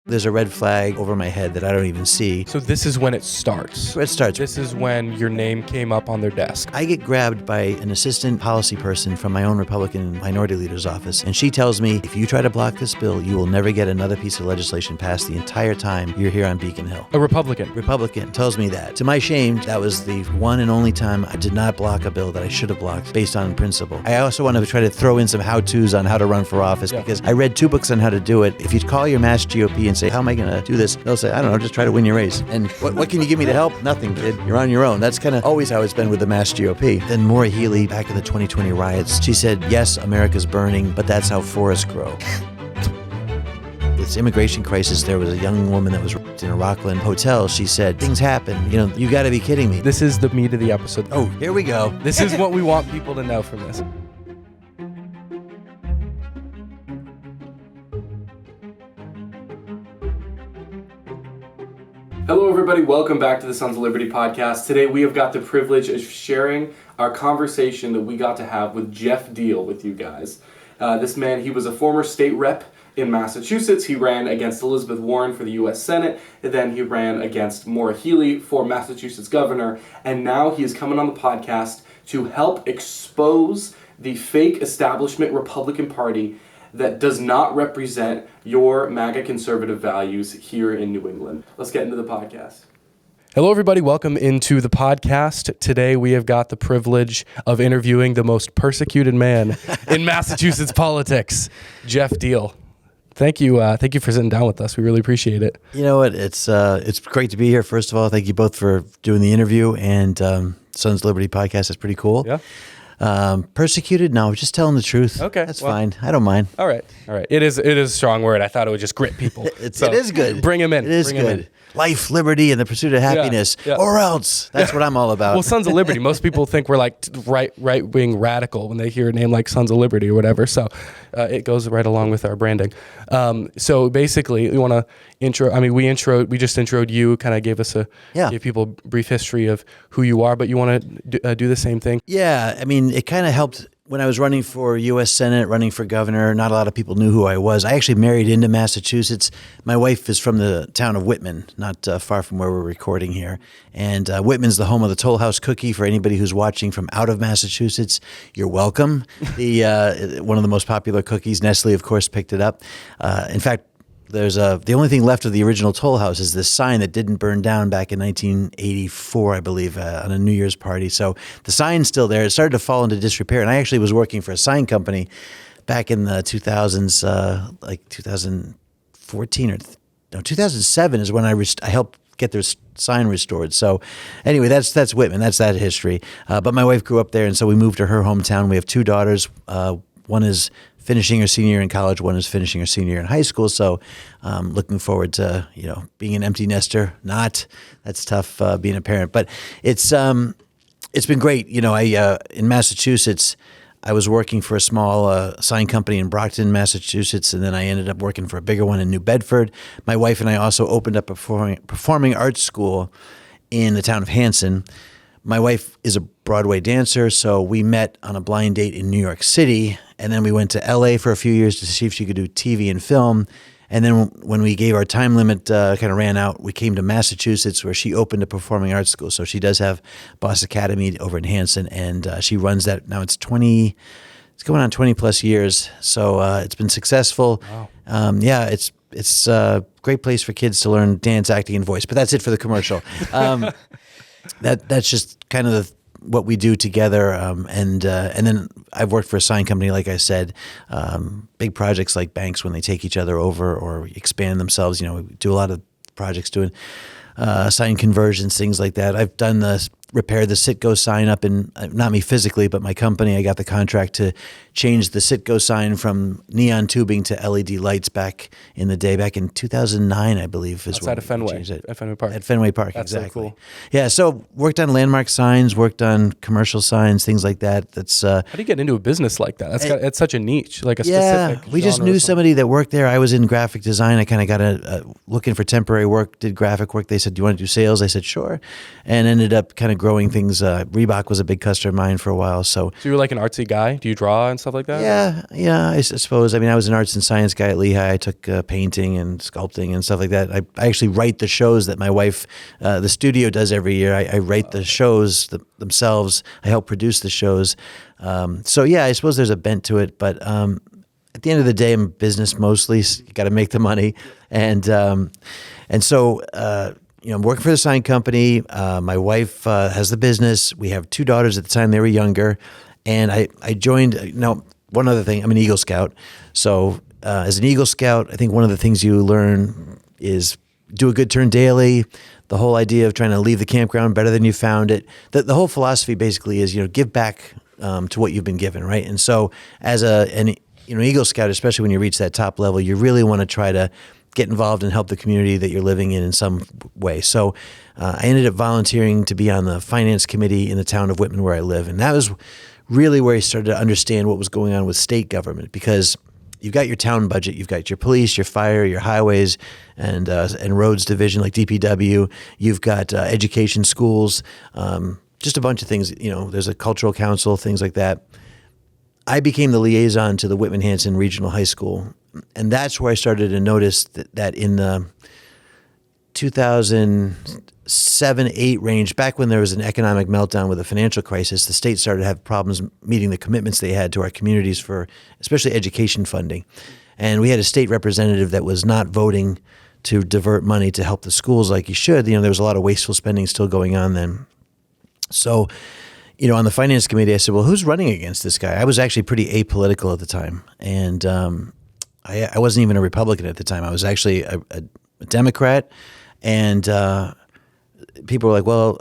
There's a red flag over my head that I don't even see. So this is when it starts. Where it starts. This is when your name came up on their desk. I get grabbed by an assistant policy person from my own Republican minority leader's office, and she tells me, if you try to block this bill, you will never get another piece of legislation passed the entire time you're here on Beacon Hill. A Republican. Republican tells me that. To my shame, that was the one and only time I did not block a bill that I should have blocked based on principle. I also want to try to throw in some how-tos on how to run for office because I read 2 books on how to do it. If you call your Mass GOP and say, how am I going to do this? They'll say, I don't know, just try to win your race. And what can you give me to help? Nothing, kid. You're on your own. That's kind of always how it's been with the Mass GOP. Then Maura Healey, back in the 2020 riots, she said, yes, America's burning, but that's how forests grow. This immigration crisis, there was a young woman that was raped in a Rockland hotel. She said, things happen. You got to be kidding me. This is the meat of the episode. Oh, here we go. This is what we want people to know from this. Hello, everybody. Welcome back to the Sons of Liberty podcast. Today, we have got the privilege of sharing our conversation that we got to have with Geoff Diehl with you guys. This man, he was a former state rep in Massachusetts. He ran against Elizabeth Warren for the U.S. Senate, and then he ran against Maura Healey for Massachusetts governor, and now he is coming on the podcast to help expose the fake establishment Republican Party that does not represent your MAGA conservative values here in New England. Let's get into the podcast. Hello, everybody. Welcome into the podcast. Today, we have got the privilege of interviewing the most persecuted man in Massachusetts politics, Geoff Diehl. Thank you for sitting down with us. We really appreciate it. You know what? It's great to be here. First of all, thank you both for doing the interview, and Sons of Liberty podcast is pretty cool. Yeah. Persecuted? No, just telling the truth. Okay, that's fine. I don't mind. All right. It is a strong word. I thought it would just grip people. It is good. Bring them in. It is good. Life, liberty, and the pursuit of happiness, or else. That's what I'm all about. Well, Sons of Liberty. Most people think we're like right-wing radical when they hear a name like Sons of Liberty or whatever. So it goes right along with our branding. So basically, we want to intro. I mean, we just introed you. Kind of gave people a brief history of who you are. But you want to do the same thing. Yeah, I mean, it kind of helped. When I was running for U.S. Senate, running for governor, not a lot of people knew who I was. I actually married into Massachusetts. My wife is from the town of Whitman, not far from where we're recording here. And Whitman's the home of the Toll House cookie. For anybody who's watching from out of Massachusetts, you're welcome. One of the most popular cookies. Nestle, of course, picked it up. In fact, the only thing left of the original Toll House is this sign that didn't burn down back in 1984, I believe, on a New Year's party. So the sign's still there. It started to fall into disrepair. And I actually was working for a sign company back in the 2000s, like 2014 or 2007 is when I helped get their sign restored. So anyway, that's Whitman. That's that history. But my wife grew up there, and so we moved to her hometown. We have 2 daughters. One is finishing her senior year in college, one is finishing her senior year in high school. So looking forward to, being an empty nester. That's tough being a parent, but it's been great. In Massachusetts, I was working for a small sign company in Brockton, Massachusetts, and then I ended up working for a bigger one in New Bedford. My wife and I also opened up a performing arts school in the town of Hanson. My wife is a Broadway dancer, so we met on a blind date in New York City, and then we went to LA for a few years to see if she could do TV and film. And then when we gave our time limit kind of ran out, we came to Massachusetts where she opened a performing arts school. So she does have Boss Academy over in Hanson, and she runs that now. It's going on 20 plus years. So it's been successful. Wow. It's a great place for kids to learn dance, acting, and voice. But that's it for the commercial. That's just kind of what we do together, and then I've worked for a sign company, like I said, big projects like banks when they take each other over or expand themselves. We do a lot of projects doing sign conversions, things like that. I've done repaired the Citgo sign up in, not me physically, but my company. I got the contract to change the Citgo sign from neon tubing to LED lights back in the day, back in 2009, I believe. Outside of Fenway, at Fenway Park. At Fenway Park, That's exactly. So cool. Yeah, so worked on landmark signs, worked on commercial signs, things like that. That's how do you get into a business like that? It's such a niche, like a specific. Yeah, we just knew somebody that worked there. I was in graphic design. I kind of got looking for temporary work, did graphic work. They said, "Do you want to do sales?" I said, "Sure," and ended up kind of of growing things. Reebok was a big customer of mine for a while. So you were like an artsy guy? Do you draw and stuff like that? Yeah, I suppose. I mean, I was an arts and science guy at Lehigh. I took painting and sculpting and stuff like that. I actually write the shows that my wife, the studio, does every year. I write the shows themselves. I help produce the shows. So yeah, I suppose there's a bent to it. But at the end of the day, I'm a business mostly. So you got to make the money, and so. I'm working for the sign company. My wife has the business. We have 2 daughters at the time. They were younger. And I joined, one other thing, I'm an Eagle Scout. So as an Eagle Scout, I think one of the things you learn is do a good turn daily. The whole idea of trying to leave the campground better than you found it. The whole philosophy basically is, give back to what you've been given, right? And so as an Eagle Scout, especially when you reach that top level, you really want to try to get involved and help the community that you're living in some way. So I ended up volunteering to be on the finance committee in the town of Whitman where I live. And that was really where I started to understand what was going on with state government, because you've got your town budget, you've got your police, your fire, your highways, and roads division like DPW. You've got education, schools, just a bunch of things. There's a cultural council, things like that. I became the liaison to the Whitman-Hanson Regional High School. And that's where I started to notice that in the 2007-8 range, back when there was an economic meltdown with a financial crisis, the state started to have problems meeting the commitments they had to our communities for especially education funding. And we had a state representative that was not voting to divert money to help the schools like he should. There was a lot of wasteful spending still going on then. So, on the finance committee, I said, well, who's running against this guy? I was actually pretty apolitical at the time. And I wasn't even a Republican at the time. I was actually a Democrat, and people were like, well,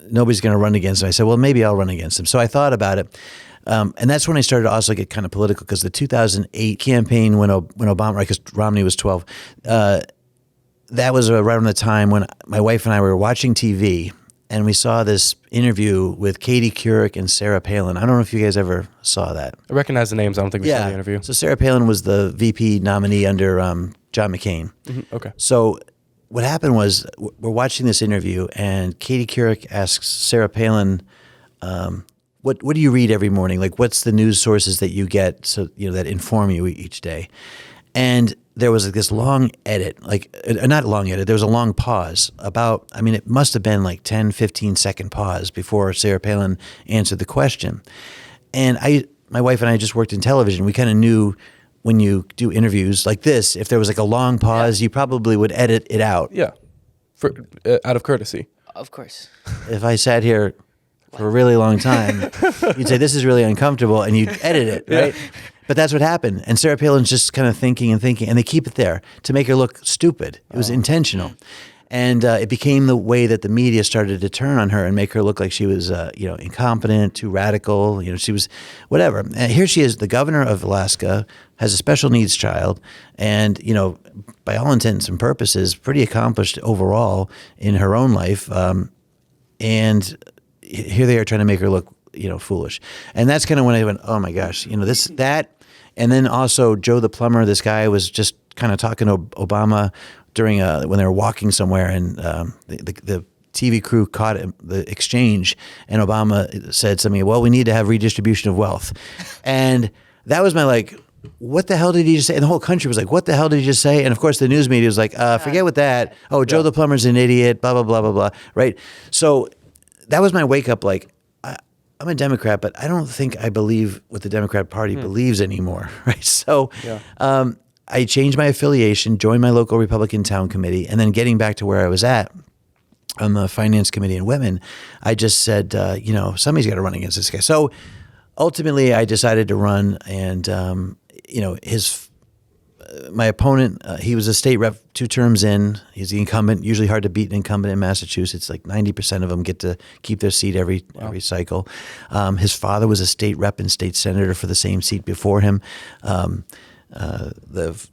nobody's going to run against him. I said, well, maybe I'll run against him. So I thought about it, and that's when I started to also get kind of political, because the 2008 campaign when Obama, because Romney was 12, that was around the time when my wife and I were watching TV, and we saw this interview with Katie Couric and Sarah Palin. I don't know if you guys ever saw that. I recognize the names. I don't think we saw the interview. So Sarah Palin was the VP nominee under John McCain. Mm-hmm. Okay. So what happened was we're watching this interview, and Katie Couric asks Sarah Palin, what do you read every morning? Like, what's the news sources that you get that inform you each day? And there was this long edit, not long edit, there was a long pause it must have been like 10, 15-second pause before Sarah Palin answered the question. And my wife and I just worked in television. We kind of knew when you do interviews like this, if there was like a long pause, you probably would edit it out. Yeah, out of courtesy. Of course. If I sat here for a really long time, you'd say, this is really uncomfortable, and you'd edit it, right? But that's what happened. And Sarah Palin's just kind of thinking, and they keep it there to make her look stupid. It was intentional. And it became the way that the media started to turn on her and make her look like she was, incompetent, too radical. She was whatever. And here she is, the governor of Alaska, has a special needs child, and, by all intents and purposes, pretty accomplished overall in her own life. And here they are trying to make her look, foolish. And that's kind of when I went, oh my gosh, that. And then also Joe the plumber, this guy was just kind of talking to Obama during when they were walking somewhere, and the TV crew caught the exchange, and Obama said something, well, we need to have redistribution of wealth. And that was my what the hell did he just say? And the whole country was like, what the hell did he just say? And of course the news media was like, forget what that. Oh, Joe the plumber's an idiot, blah, blah, blah, blah, blah. Right? So that was my wake up, I'm a Democrat, but I don't think I believe what the Democrat Party believes anymore, right? So I changed my affiliation, joined my local Republican town committee, and then getting back to where I was at on the finance committee in Whitman, I just said, somebody's got to run against this guy. So ultimately, I decided to run, and my opponent, he was a state rep 2 terms in. He's the incumbent. Usually hard to beat an incumbent in Massachusetts. Like 90% of them get to keep their seat every cycle. His father was a state rep and state senator for the same seat before him. The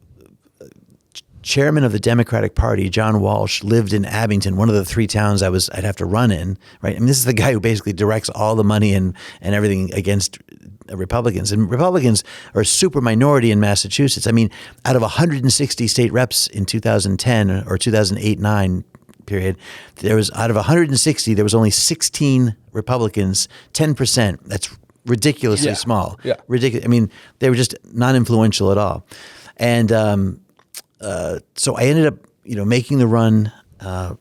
chairman of the Democratic Party, John Walsh, lived in Abington, one of the 3 towns I'd have to run in. Right, this is the guy who basically directs all the money and everything against Republicans. And Republicans are a super minority in Massachusetts. Out of 160 state reps in 2010 or 2008-9, period, there was out of 160, there was only 16 Republicans, 10%. That's ridiculously small. Yeah. Ridiculous. I mean, they were just non-influential at all. And so I ended up, making the run. I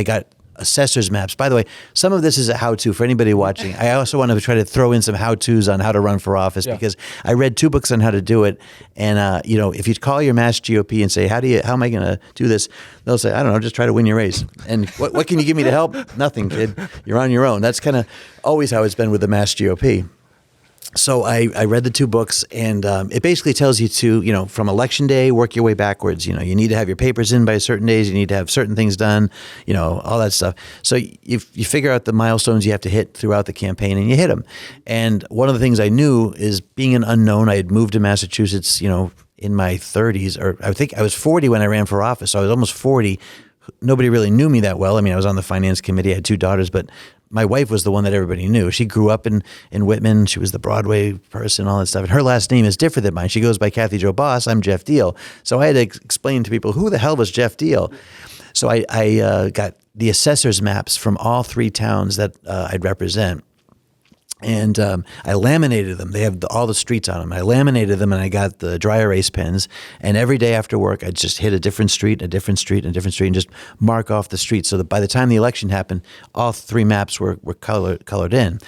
got assessor's maps. By the way, some of this is a how-to for anybody watching. I also want to try to throw in some how-tos on how to run for office because I read 2 books on how to do it. And, if you call your Mass GOP and say, how am I going to do this? They'll say, I don't know, just try to win your race. And what can you give me to help? Nothing, kid. You're on your own. That's kind of always how it's been with the Mass GOP. So I read the 2 books, and it basically tells you to, from election day, work your way backwards. You need to have your papers in by certain days. You need to have certain things done, all that stuff. So you figure out the milestones you have to hit throughout the campaign, and you hit them. And one of the things I knew is being an unknown. I had moved to Massachusetts, in my 30s, or I think I was 40 when I ran for office. So I was almost 40. Nobody really knew me that well. I mean, I was on the finance committee. I had 2 daughters, but my wife was the one that everybody knew. She grew up in Whitman. She was the Broadway person, all that stuff. And her last name is different than mine. She goes by Kathy Jo Boss. I'm Geoff Diehl. So I had to explain to people, who the hell was Geoff Diehl? So I got the assessor's maps from all 3 towns that I'd represent. And I laminated them. They have all the streets on them. I laminated them, and I got the dry erase pens. And every day after work, I'd just hit a different street, a different street, a different street, and just mark off the street. So that by the time the election happened, all 3 maps were colored in.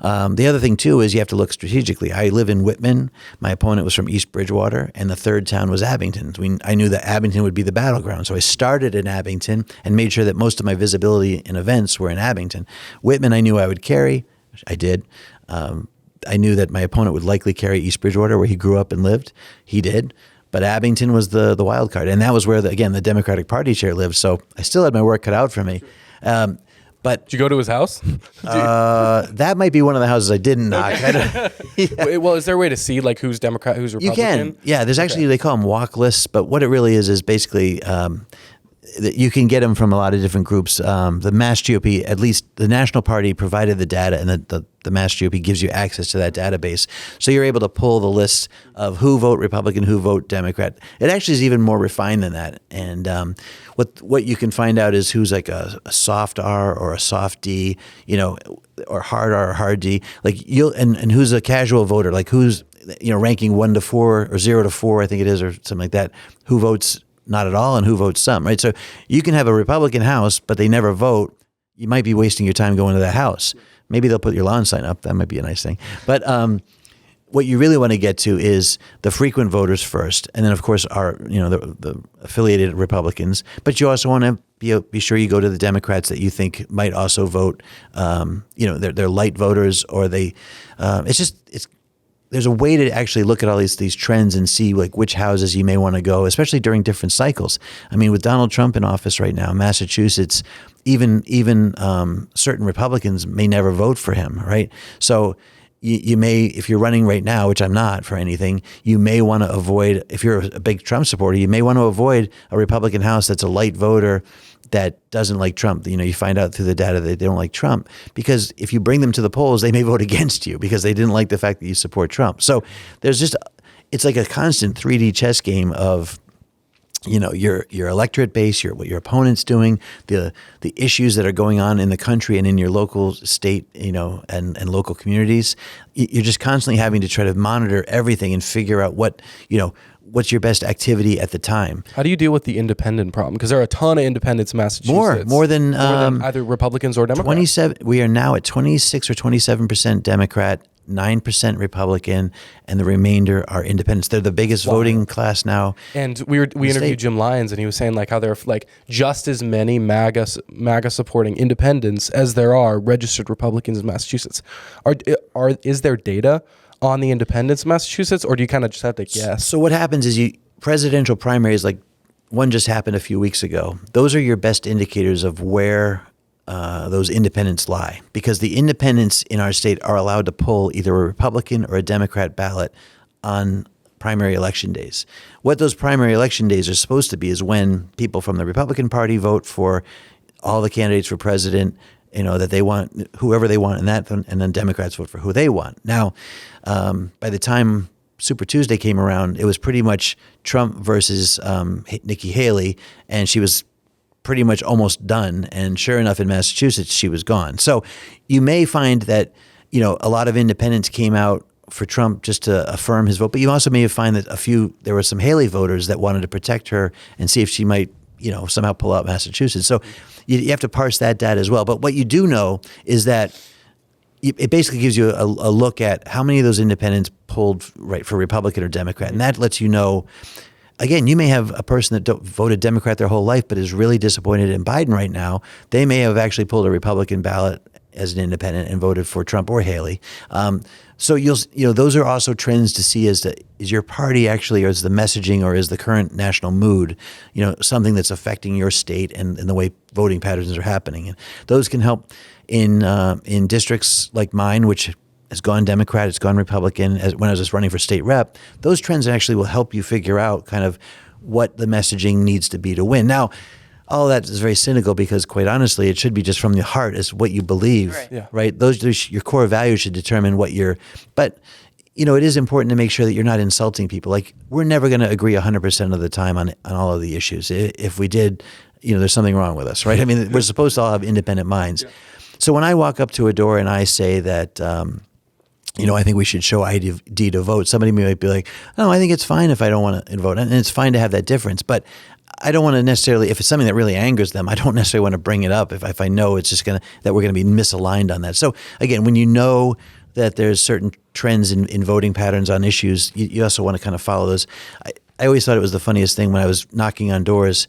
The other thing, too, is you have to look strategically. I live in Whitman. My opponent was from East Bridgewater, and the 3rd town was Abington. I knew that Abington would be the battleground. So I started in Abington and made sure that most of my visibility in events were in Abington. Whitman, I knew I would carry. I did. I knew that my opponent would likely carry East Bridgewater, where he grew up and lived. He did. But Abington was the wild card. And that was where, the Democratic Party chair lived. So I still had my work cut out for me. But did you go to his house? That might be one of the houses I didn't knock. Yeah. Well, is there a way to see who's Democrat, who's Republican? You can. Yeah, there's actually, they call them walk lists. But what it really is basically you can get them from a lot of different groups. The Mass GOP, at least the National Party, provided the data, and the Mass GOP gives you access to that database. So you're able to pull the list of who vote Republican, who vote Democrat. It actually is even more refined than that. And what you can find out is who's like a soft R or a soft D, or hard R or hard D. Like and who's a casual voter, like who's ranking 1 to 4 or 0 to 4, I think it is, or something like that. Who votes not at all and who votes some, right? So you can have a Republican house, but they never vote. You might be wasting your time going to that house. Maybe they'll put your lawn sign up. That might be a nice thing. But what you really want to get to is the frequent voters first, and then of course our the affiliated Republicans. But you also want to be sure you go to the Democrats that you think might also vote. They're light voters, or they. There's a way to actually look at all these trends and see like which houses you may want to go, especially during different cycles. I mean, with Donald Trump in office right now, Massachusetts, even certain Republicans may never vote for him, right? So you may, if you're running right now, which I'm not for anything, you may want to avoid, if you're a big Trump supporter, you may want to avoid a Republican house that's a light voter that doesn't like Trump. You find out through the data that they don't like Trump, because if you bring them to the polls, they may vote against you because they didn't like the fact that you support Trump. So it's like a constant 3D chess game of, your electorate base, what your opponent's doing, the issues that are going on in the country and in your local state, and local communities. You're just constantly having to try to monitor everything and figure out what's your best activity at the time. How do you deal with the independent problem? Because there are a ton of independents in Massachusetts. More than either Republicans or Democrats. 27. We are now at 26 or 27% Democrat, 9% Republican, and the remainder are independents. They're the biggest voting class now. And we interviewed Jim Lyons, and he was saying like how there are like just as many MAGA supporting independents as there are registered Republicans in Massachusetts. Is there data on the independents in Massachusetts, or do you kind of just have to guess? So what happens is presidential primaries, like one just happened a few weeks ago. Those are your best indicators of where those independents lie, because the independents in our state are allowed to pull either a Republican or a Democrat ballot on primary election days. What those primary election days are supposed to be is when people from the Republican Party vote for all the candidates for president, that they want whoever they want in that, and then Democrats vote for who they want. Now, by the time Super Tuesday came around, it was pretty much Trump versus Nikki Haley, and she was pretty much almost done. And sure enough, in Massachusetts, she was gone. So you may find that, a lot of independents came out for Trump just to affirm his vote, but you also may find that there were some Haley voters that wanted to protect her and see if she might, somehow pull out Massachusetts. So you have to parse that data as well. But what you do know is that it basically gives you a look at how many of those independents pulled right for Republican or Democrat. And that lets you know, again, you may have a person that voted Democrat their whole life but is really disappointed in Biden right now. They may have actually pulled a Republican ballot as an independent and voted for Trump or Haley. So those are also trends to see is your party actually, or is the messaging, or is the current national mood, something that's affecting your state and the way voting patterns are happening. And those can help in districts like mine, which has gone Democrat, it's gone Republican. When I was just running for state rep, those trends actually will help you figure out kind of what the messaging needs to be to win. Now, all of that is very cynical because, quite honestly, it should be just from the heart. It's what you believe, Right. Yeah. right? Those your core values should determine what you're. But it is important to make sure that you're not insulting people. Like, we're never going to agree 100% of the time on all of the issues. If we did, there's something wrong with us, right? I mean, we're supposed to all have independent minds. Yeah. So when I walk up to a door and I say that, I think we should show ID to vote, somebody might be like, "Oh, I think it's fine if I don't want to vote," and it's fine to have that difference, but I don't want to necessarily, if it's something that really angers them, I don't necessarily want to bring it up if I know it's just that we're going to be misaligned on that. So again, when you know that there's certain trends in voting patterns on issues, you also want to kind of follow those. I always thought it was the funniest thing when I was knocking on doors.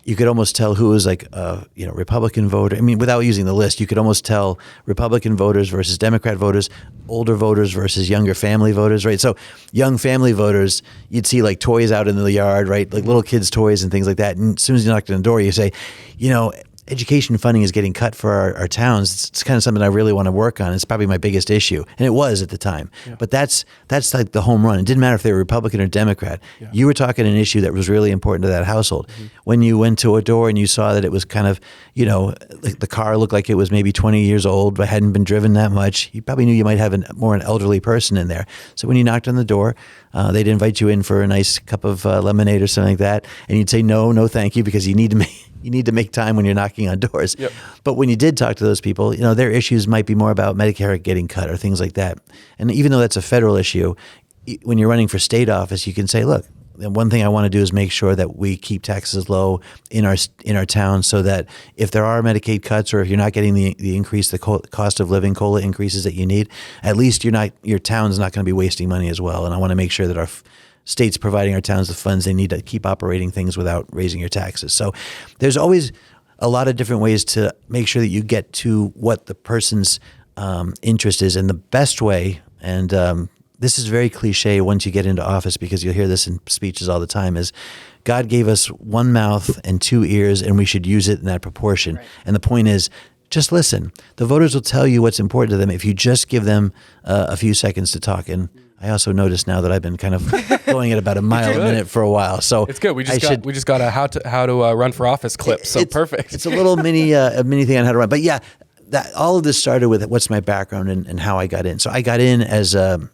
You could almost tell who was like a Republican voter. I mean, without using the list, you could almost tell Republican voters versus Democrat voters, older voters versus younger family voters, right? So young family voters, you'd see like toys out in the yard, right? Like little kids' toys and things like that. And as soon as you knocked on the door, you say, education funding is getting cut for our towns. It's kind of something I really want to work on. It's probably my biggest issue. And it was at the time. Yeah. But that's like the home run. It didn't matter if they were Republican or Democrat. Yeah. You were talking an issue that was really important to that household. Mm-hmm. When you went to a door and you saw that it was kind of, the car looked like it was maybe 20 years old but hadn't been driven that much, you probably knew you might have an elderly person in there. So when you knocked on the door, they'd invite you in for a nice cup of lemonade or something like that. And you'd say, no, thank you, because you need to make time when you're knocking on doors. Yep. But when you did talk to those people, their issues might be more about Medicare getting cut or things like that. And even though that's a federal issue, when you're running for state office, you can say, look, one thing I want to do is make sure that we keep taxes low in our town, so that if there are Medicaid cuts, or if you're not getting the increase, the cost of living COLA increases that you need, at least your town's not going to be wasting money as well. And I want to make sure that our state's providing our towns the funds they need to keep operating things without raising your taxes. So there's always a lot of different ways to make sure that you get to what the person's interest is. And the best way, and this is very cliche once you get into office, because you'll hear this in speeches all the time, is God gave us one mouth and two ears, and we should use it in that proportion. Right. And the point is, just listen. The voters will tell you what's important to them if you just give them a few seconds to talk. And I also noticed now that I've been kind of going at about a mile a minute for a while. So it's good. We just got a how to run for office clip. So perfect. It's a little mini thing on how to run. But yeah, all of this started with what's my background and how I got in. So I got in as a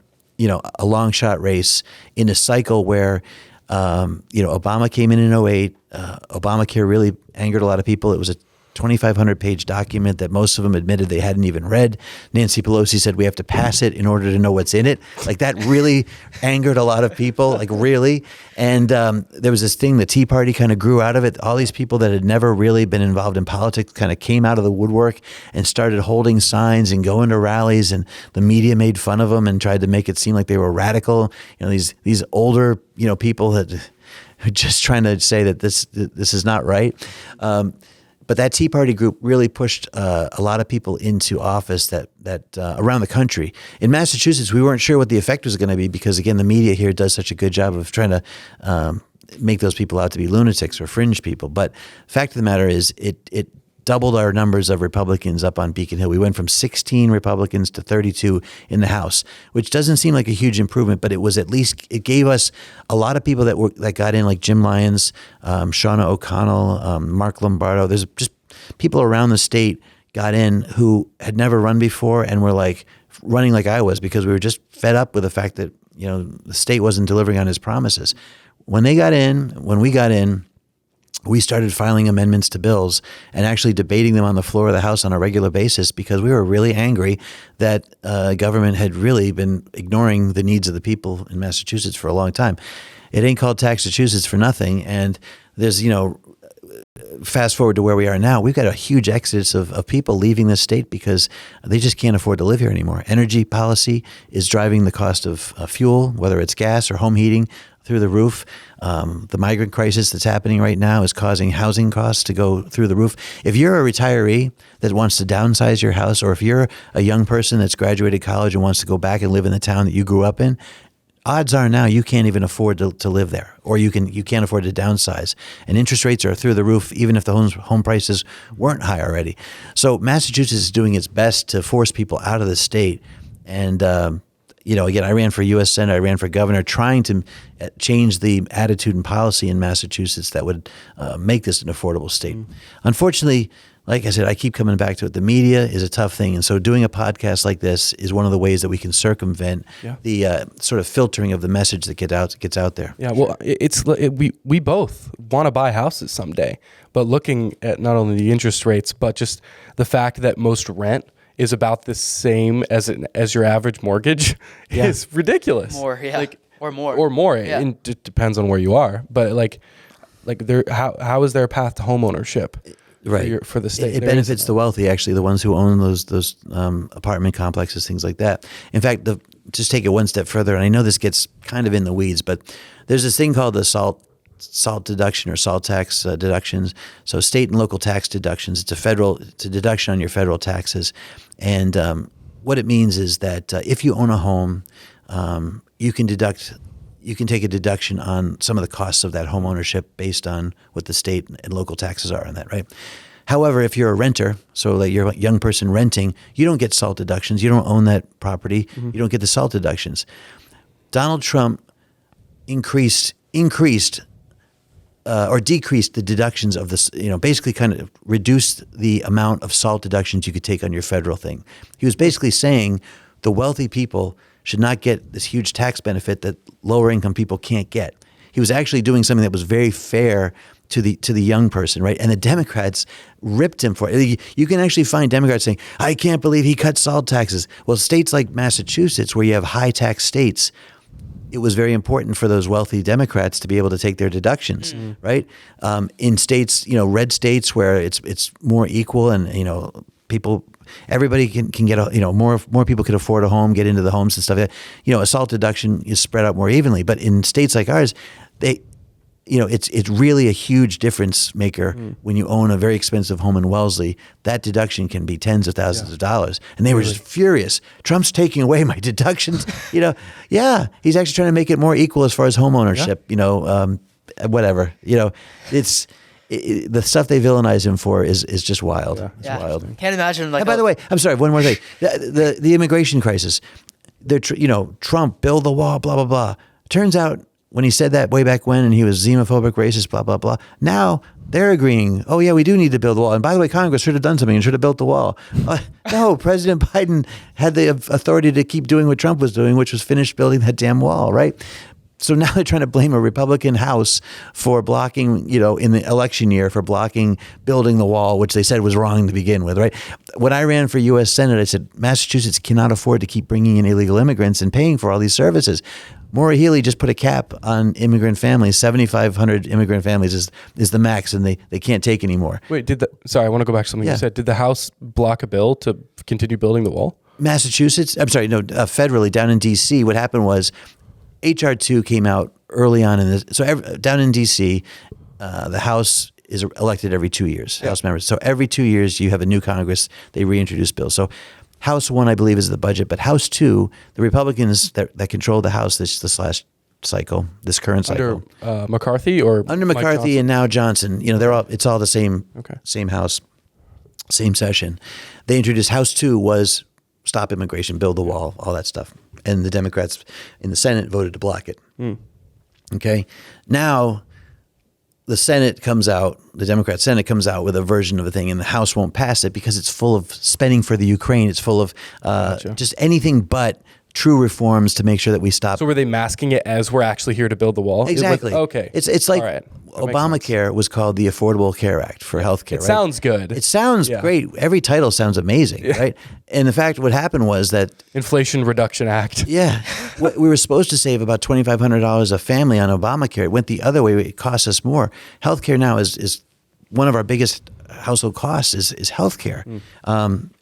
long shot race in a cycle where Obama came in 2008. Obamacare really angered a lot of people. It was a 2,500 page document that most of them admitted they hadn't even read. Nancy Pelosi said we have to pass it in order to know what's in it. Like, that really angered a lot of people, like, really. And there was this thing, the Tea Party kind of grew out of it. All these people that had never really been involved in politics kind of came out of the woodwork and started holding signs and going to rallies, and the media made fun of them and tried to make it seem like they were radical. These older people that are just trying to say that this is not right. But that Tea Party group really pushed a lot of people into office that around the country. In Massachusetts, we weren't sure what the effect was going to be because, again, the media here does such a good job of trying to make those people out to be lunatics or fringe people. But fact of the matter is, it doubled our numbers of Republicans up on Beacon Hill. We went from 16 Republicans to 32 in the House, which doesn't seem like a huge improvement, but it gave us a lot of people that got in, like Jim Lyons, Shauna O'Connell, Mark Lombardo. There's just people around the state got in who had never run before and were like running like I was, because we were just fed up with the fact that the state wasn't delivering on its promises. When we got in, we started filing amendments to bills and actually debating them on the floor of the House on a regular basis because we were really angry that government had really been ignoring the needs of the people in Massachusetts for a long time. It ain't called Taxachusetts for nothing. And there's, fast forward to where we are now, we've got a huge exodus of people leaving the state because they just can't afford to live here anymore. Energy policy is driving the cost of fuel, whether it's gas or home heating, through the roof. The migrant crisis that's happening right now is causing housing costs to go through the roof. If you're a retiree that wants to downsize your house, or if you're a young person that's graduated college and wants to go back and live in the town that you grew up in, odds are now you can't even afford to live there, or you can't afford to downsize. And interest rates are through the roof, even if the home prices weren't high already. So Massachusetts is doing its best to force people out of the state. And again, I ran for U.S. Senate, I ran for governor, trying to change the attitude and policy in Massachusetts that would make this an affordable state. Unfortunately, like I said, I keep coming back to it. The media is a tough thing. And so doing a podcast like this is one of the ways that we can circumvent the sort of filtering of the message that gets out there. Yeah, well, we both want to buy houses someday. But looking at not only the interest rates, but just the fact that most rent is about the same as your average mortgage is ridiculous. More, yeah. Or more. Or more. Yeah. It depends on where you are. But how is there a path to home ownership? Right. For the state. It benefits the wealthy, actually, the ones who own those apartment complexes, things like that. In fact, just take it one step further, and I know this gets kind of in the weeds, but there's this thing called the SALT deduction or SALT tax deductions. So state and local tax deductions. It's a deduction on your federal taxes. And what it means is that if you own a home, you can take a deduction on some of the costs of that home ownership based on what the state and local taxes are on that, right? However, if you're a renter, so like you're a young person renting, you don't get SALT deductions. You don't own that property. You don't get the SALT deductions. Donald Trump increased or decreased the deductions of this, basically kind of reduced the amount of SALT deductions you could take on your federal thing. He was basically saying the wealthy people should not get this huge tax benefit that lower income people can't get. He was actually doing something that was very fair to the young person, right? And the Democrats ripped him for it. You can actually find Democrats saying, I can't believe he cut SALT taxes. Well, states like Massachusetts, where you have high tax states, it was very important for those wealthy Democrats to be able to take their deductions, right? In states, red states where it's more equal and, everybody can get more people can afford a home, get into the homes and stuff. A SALT deduction is spread out more evenly. But in states like ours, it's really a huge difference maker when you own a very expensive home in Wellesley. That deduction can be tens of thousands of dollars. And they were just furious. Trump's taking away my deductions. He's actually trying to make it more equal as far as home ownership, whatever. The stuff they villainize him for is just wild. Yeah. It's wild. Can't imagine. And by the way, I'm sorry, one more thing. The immigration crisis. Trump, build the wall, blah, blah, blah. Turns out when he said that way back when and he was xenophobic, racist, blah, blah, blah. Now they're agreeing, oh, yeah, we do need to build the wall. And by the way, Congress should have done something and should have built the wall. No, President Biden had the authority to keep doing what Trump was doing, which was finish building that damn wall, right? So now they're trying to blame a Republican House for blocking, in the election year, for blocking building the wall, which they said was wrong to begin with, right? When I ran for U.S. Senate, I said, Massachusetts cannot afford to keep bringing in illegal immigrants and paying for all these services. Maura Healey just put a cap on immigrant families. 7,500 immigrant families is the max, and they can't take any more. Wait, I want to go back to something you said. Did the House block a bill to continue building the wall? Federally, down in D.C., what happened was H.R. 2 came out early on in this. So down in D.C., the House is elected every 2 years, House members. So every 2 years, you have a new Congress. They reintroduce bills. So House 1, I believe, is the budget. But House 2, the Republicans that control the House this last cycle, this current cycle. Under McCarthy or under McCarthy and now Johnson. It's all the same House, same session. They introduced House 2 was stop immigration, build the wall, all that stuff. And the Democrats in the Senate voted to block it. Okay. Now the Democrat Senate comes out with a version of a thing, and the House won't pass it because it's full of spending for the Ukraine. It's full of just anything but true reforms to make sure that we stop. So were they masking it as we're actually here to build the wall? Exactly. Okay. It's like All right. Obamacare was called the Affordable Care Act for healthcare. It sounds good. It sounds great. Every title sounds amazing, right? And in fact, what happened was that Inflation Reduction Act. yeah, we were supposed to save about $2,500 a family on Obamacare. It went the other way. It cost us more. Healthcare now is one of our biggest household costs is healthcare.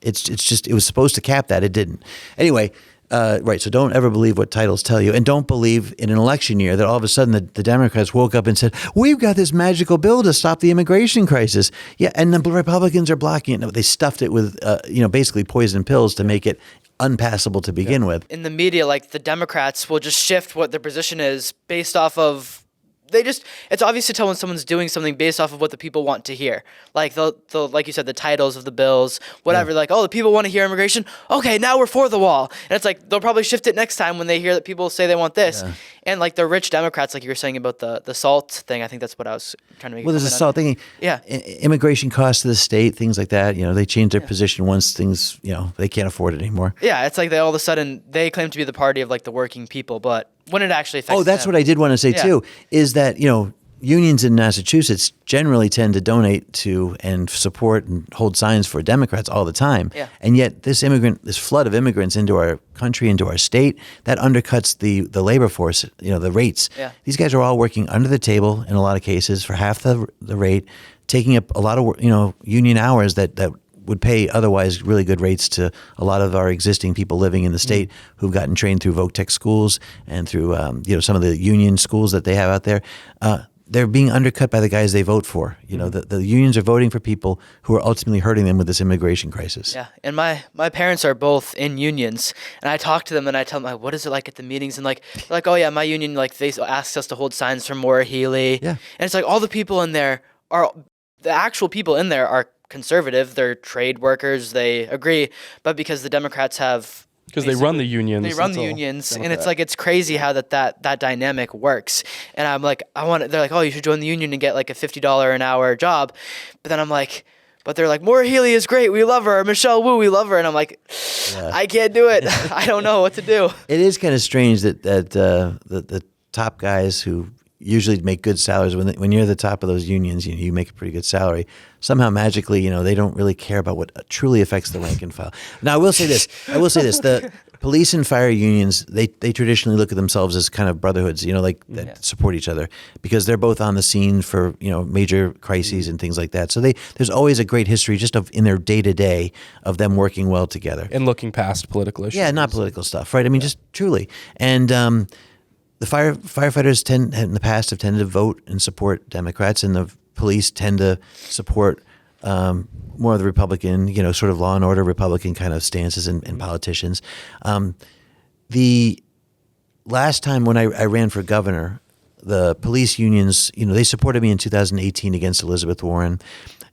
It was supposed to cap that. It didn't. Anyway. Right. So don't ever believe what titles tell you. And don't believe in an election year that all of a sudden the Democrats woke up and said, we've got this magical bill to stop the immigration crisis. Yeah. And the Republicans are blocking it. No, they stuffed it with, basically poison pills to make it unpassable to begin with. In the media, like the Democrats will just shift what their position is based off of it's obvious to tell when someone's doing something based off of what the people want to hear. Like the like you said, the titles of the bills, whatever. Like, oh, the people want to hear immigration. Okay, now we're for the wall. And it's like they'll probably shift it next time when they hear that people say they want this. Yeah. And like the rich Democrats, like you were saying about the SALT thing, I think that's what I was trying to make. Well, there's a SALT thing. Yeah. Immigration costs to the state, things like that. They change their position once things, they can't afford it anymore. Yeah, it's like they all of a sudden they claim to be the party of like the working people, but when it actually affects that's them. what I did want to say too, is that, unions in Massachusetts generally tend to donate to and support and hold signs for Democrats all the time. Yeah. And yet this flood of immigrants into our country, into our state, that undercuts the labor force, the rates. Yeah. These guys are all working under the table in a lot of cases for half the rate, taking up a lot of, union hours that would pay otherwise really good rates to a lot of our existing people living in the state who've gotten trained through Voc-Tech schools and through, some of the union schools that they have out there. They're being undercut by the guys they vote for. The unions are voting for people who are ultimately hurting them with this immigration crisis. Yeah, and my parents are both in unions, and I talk to them and I tell them, like, what is it like at the meetings? And they're like, oh yeah, my union, like they asked us to hold signs for Maura Healey. Yeah. And it's like all the people in there the actual people in there are conservative. They're trade workers. They agree, but because the Democrats have because they run the unions. They run the unions, and it's like it's crazy how that dynamic works. And I'm like, they're like, oh, you should join the union and get like a $50 an hour job. But then I'm like, but they're like, Maura Healey is great. We love her. Michelle Wu, we love her. And I'm like, I can't do it. I don't know what to do. It is kind of strange that the top guys who usually make good salaries when you're the top of those unions, you make a pretty good salary. Somehow magically, they don't really care about what truly affects the rank and file. Now, I will say this: the police and fire unions, they traditionally look at themselves as kind of brotherhoods, that support each other because they're both on the scene for major crises and things like that. So there's always a great history just in their day to day of them working well together and looking past political issues. Yeah, not political stuff, right? I mean, just truly and. The firefighters in the past have tended to vote and support Democrats, and the police tend to support more of the Republican, sort of law and order Republican kind of stances and politicians. The last time when I ran for governor, the police unions, they supported me in 2018 against Elizabeth Warren.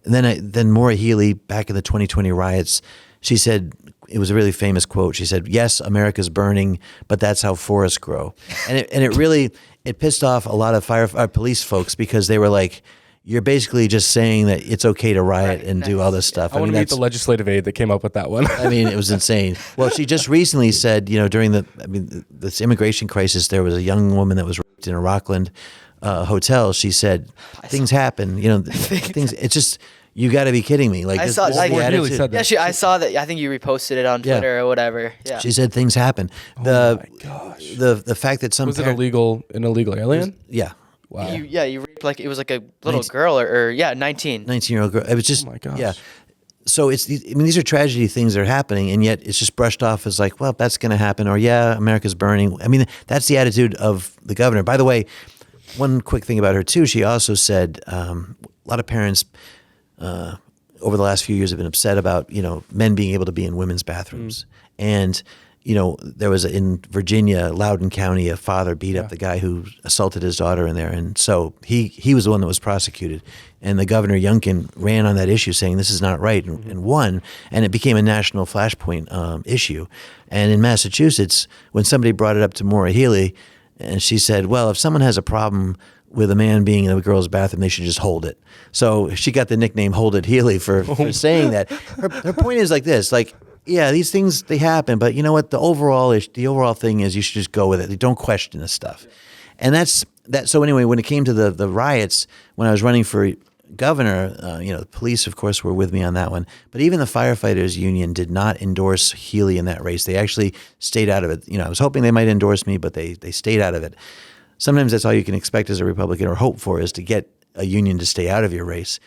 And then Maura Healey, back in the 2020 riots, she said, it was a really famous quote. She said, "Yes, America's burning, but that's how forests grow." And it really pissed off a lot of police folks because they were like, "You're basically just saying that it's okay to riot and do all this stuff." I want to meet the legislative aide that came up with that one. I mean, it was insane. Well, she just recently said, during this immigration crisis, there was a young woman that was raped in a Rockland hotel. She said, "Things happen. Things. It's just." You got to be kidding me! Like I this, saw, this like, really said that. Yeah, I saw that. I think you reposted it on Twitter or whatever. Yeah, she said things happen. Oh my gosh! The fact that some was it an illegal alien? Yeah. Wow. You raped it was like a little girl or 19-year-old girl. It was just oh my gosh. Yeah. So these are tragedy things that are happening, and yet it's just brushed off as like, well, that's going to happen, or yeah, America's burning. I mean, that's the attitude of the governor. By the way, one quick thing about her too. She also said a lot of parents. Over the last few years have been upset about, men being able to be in women's bathrooms. And, there was in Virginia, Loudoun County, a father beat up the guy who assaulted his daughter in there. And so he was the one that was prosecuted. And the governor, Youngkin, ran on that issue saying this is not right and won. And it became a national flashpoint issue. And in Massachusetts, when somebody brought it up to Maura Healey, and she said, well, if someone has a problem with a man being in a girl's bathroom, they should just hold it. So she got the nickname Hold It Healey for saying that. Her point is like this, like, Yeah, these things, they happen, but you know what? The overall thing is you should just go with it. Don't question this stuff. And that's that. So anyway, when it came to the riots, when I was running for governor, the police, of course, were with me on that one. But even the firefighters union did not endorse Healy in that race. They actually stayed out of it. I was hoping they might endorse me, but they stayed out of it. Sometimes that's all you can expect as a Republican, or hope for, is to get a union to stay out of your race,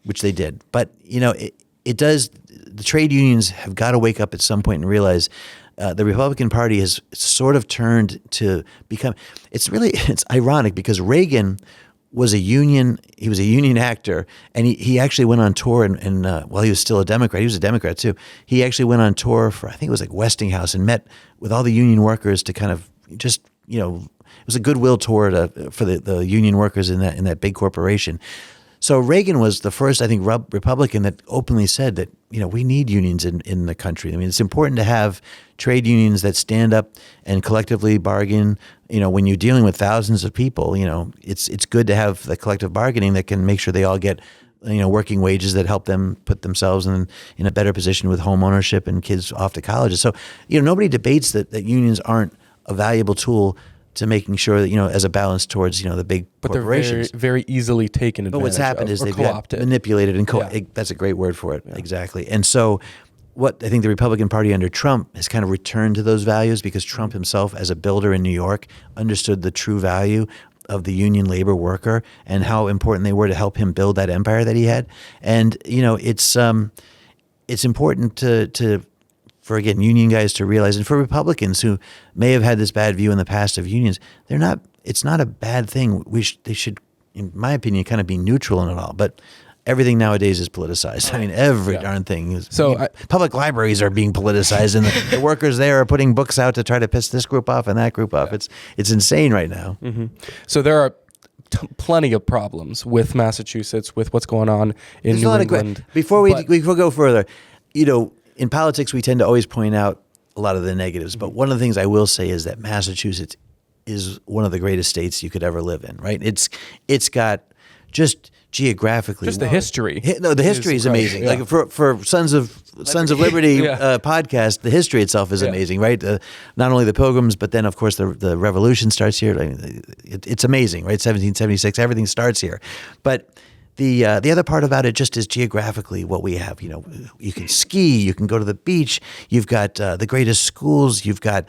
which they did. But it does. The trade unions have got to wake up at some point and realize the Republican Party has sort of turned to become. It's ironic because Reagan was a union. He was a union actor, and he actually went on tour. And while he was still a Democrat, he was a Democrat too. He actually went on tour for, I think it was like Westinghouse, and met with all the union workers to kind of just it was a goodwill tour for the union workers in that big corporation. So Reagan was the first, I think, Republican that openly said that we need unions in the country. I mean, it's important to have trade unions that stand up and collectively bargain. When you're dealing with thousands of people, it's good to have the collective bargaining that can make sure they all get working wages that help them put themselves in a better position with home ownership and kids off to colleges. So nobody debates that unions aren't a valuable tool to making sure that as a balance towards the big corporations. They're very, very easily taken advantage of. But what's happened is they've got manipulated and that's a great word for it. Yeah. Exactly. And so what I think the Republican Party under Trump has kind of returned to those values, because Trump himself, as a builder in New York, understood the true value of the union labor worker and how important they were to help him build that empire that he had. And it's important to for, again, union guys to realize, and for Republicans who may have had this bad view in the past of unions, it's not a bad thing. They should, in my opinion, kind of be neutral in it all. But everything nowadays is politicized. I mean, every darn thing is. So public libraries are being politicized, and the workers there are putting books out to try to piss this group off and that group off. It's insane right now. Mm-hmm. So there are plenty of problems with Massachusetts, with what's going on in New England. Before we go further, in politics, we tend to always point out a lot of the negatives. But one of the things I will say is that Massachusetts is one of the greatest states you could ever live in, right? It's got just geographically. Just the history. The history is amazing. Yeah. Like for Sons of Liberty podcast, the history itself is amazing, right? Not only the Pilgrims, but then, of course, the Revolution starts here. It's amazing, right? 1776, everything starts here. But the other part about it just is geographically what we have. You can ski, you can go to the beach. You've got the greatest schools. You've got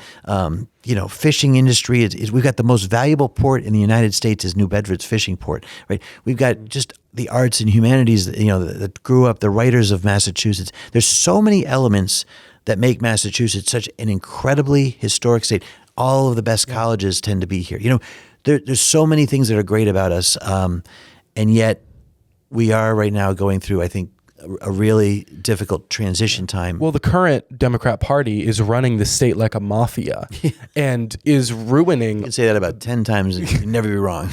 fishing industry. We've got the most valuable port in the United States is New Bedford's fishing port, right? We've got just the arts and humanities, that grew up, the writers of Massachusetts. There's so many elements that make Massachusetts such an incredibly historic state. All of the best colleges tend to be here. There's so many things that are great about us, and yet we are right now going through, I think, a really difficult transition time. Well, the current Democrat Party is running the state like a mafia and is ruining... You can say that about 10 times and you'd never be wrong.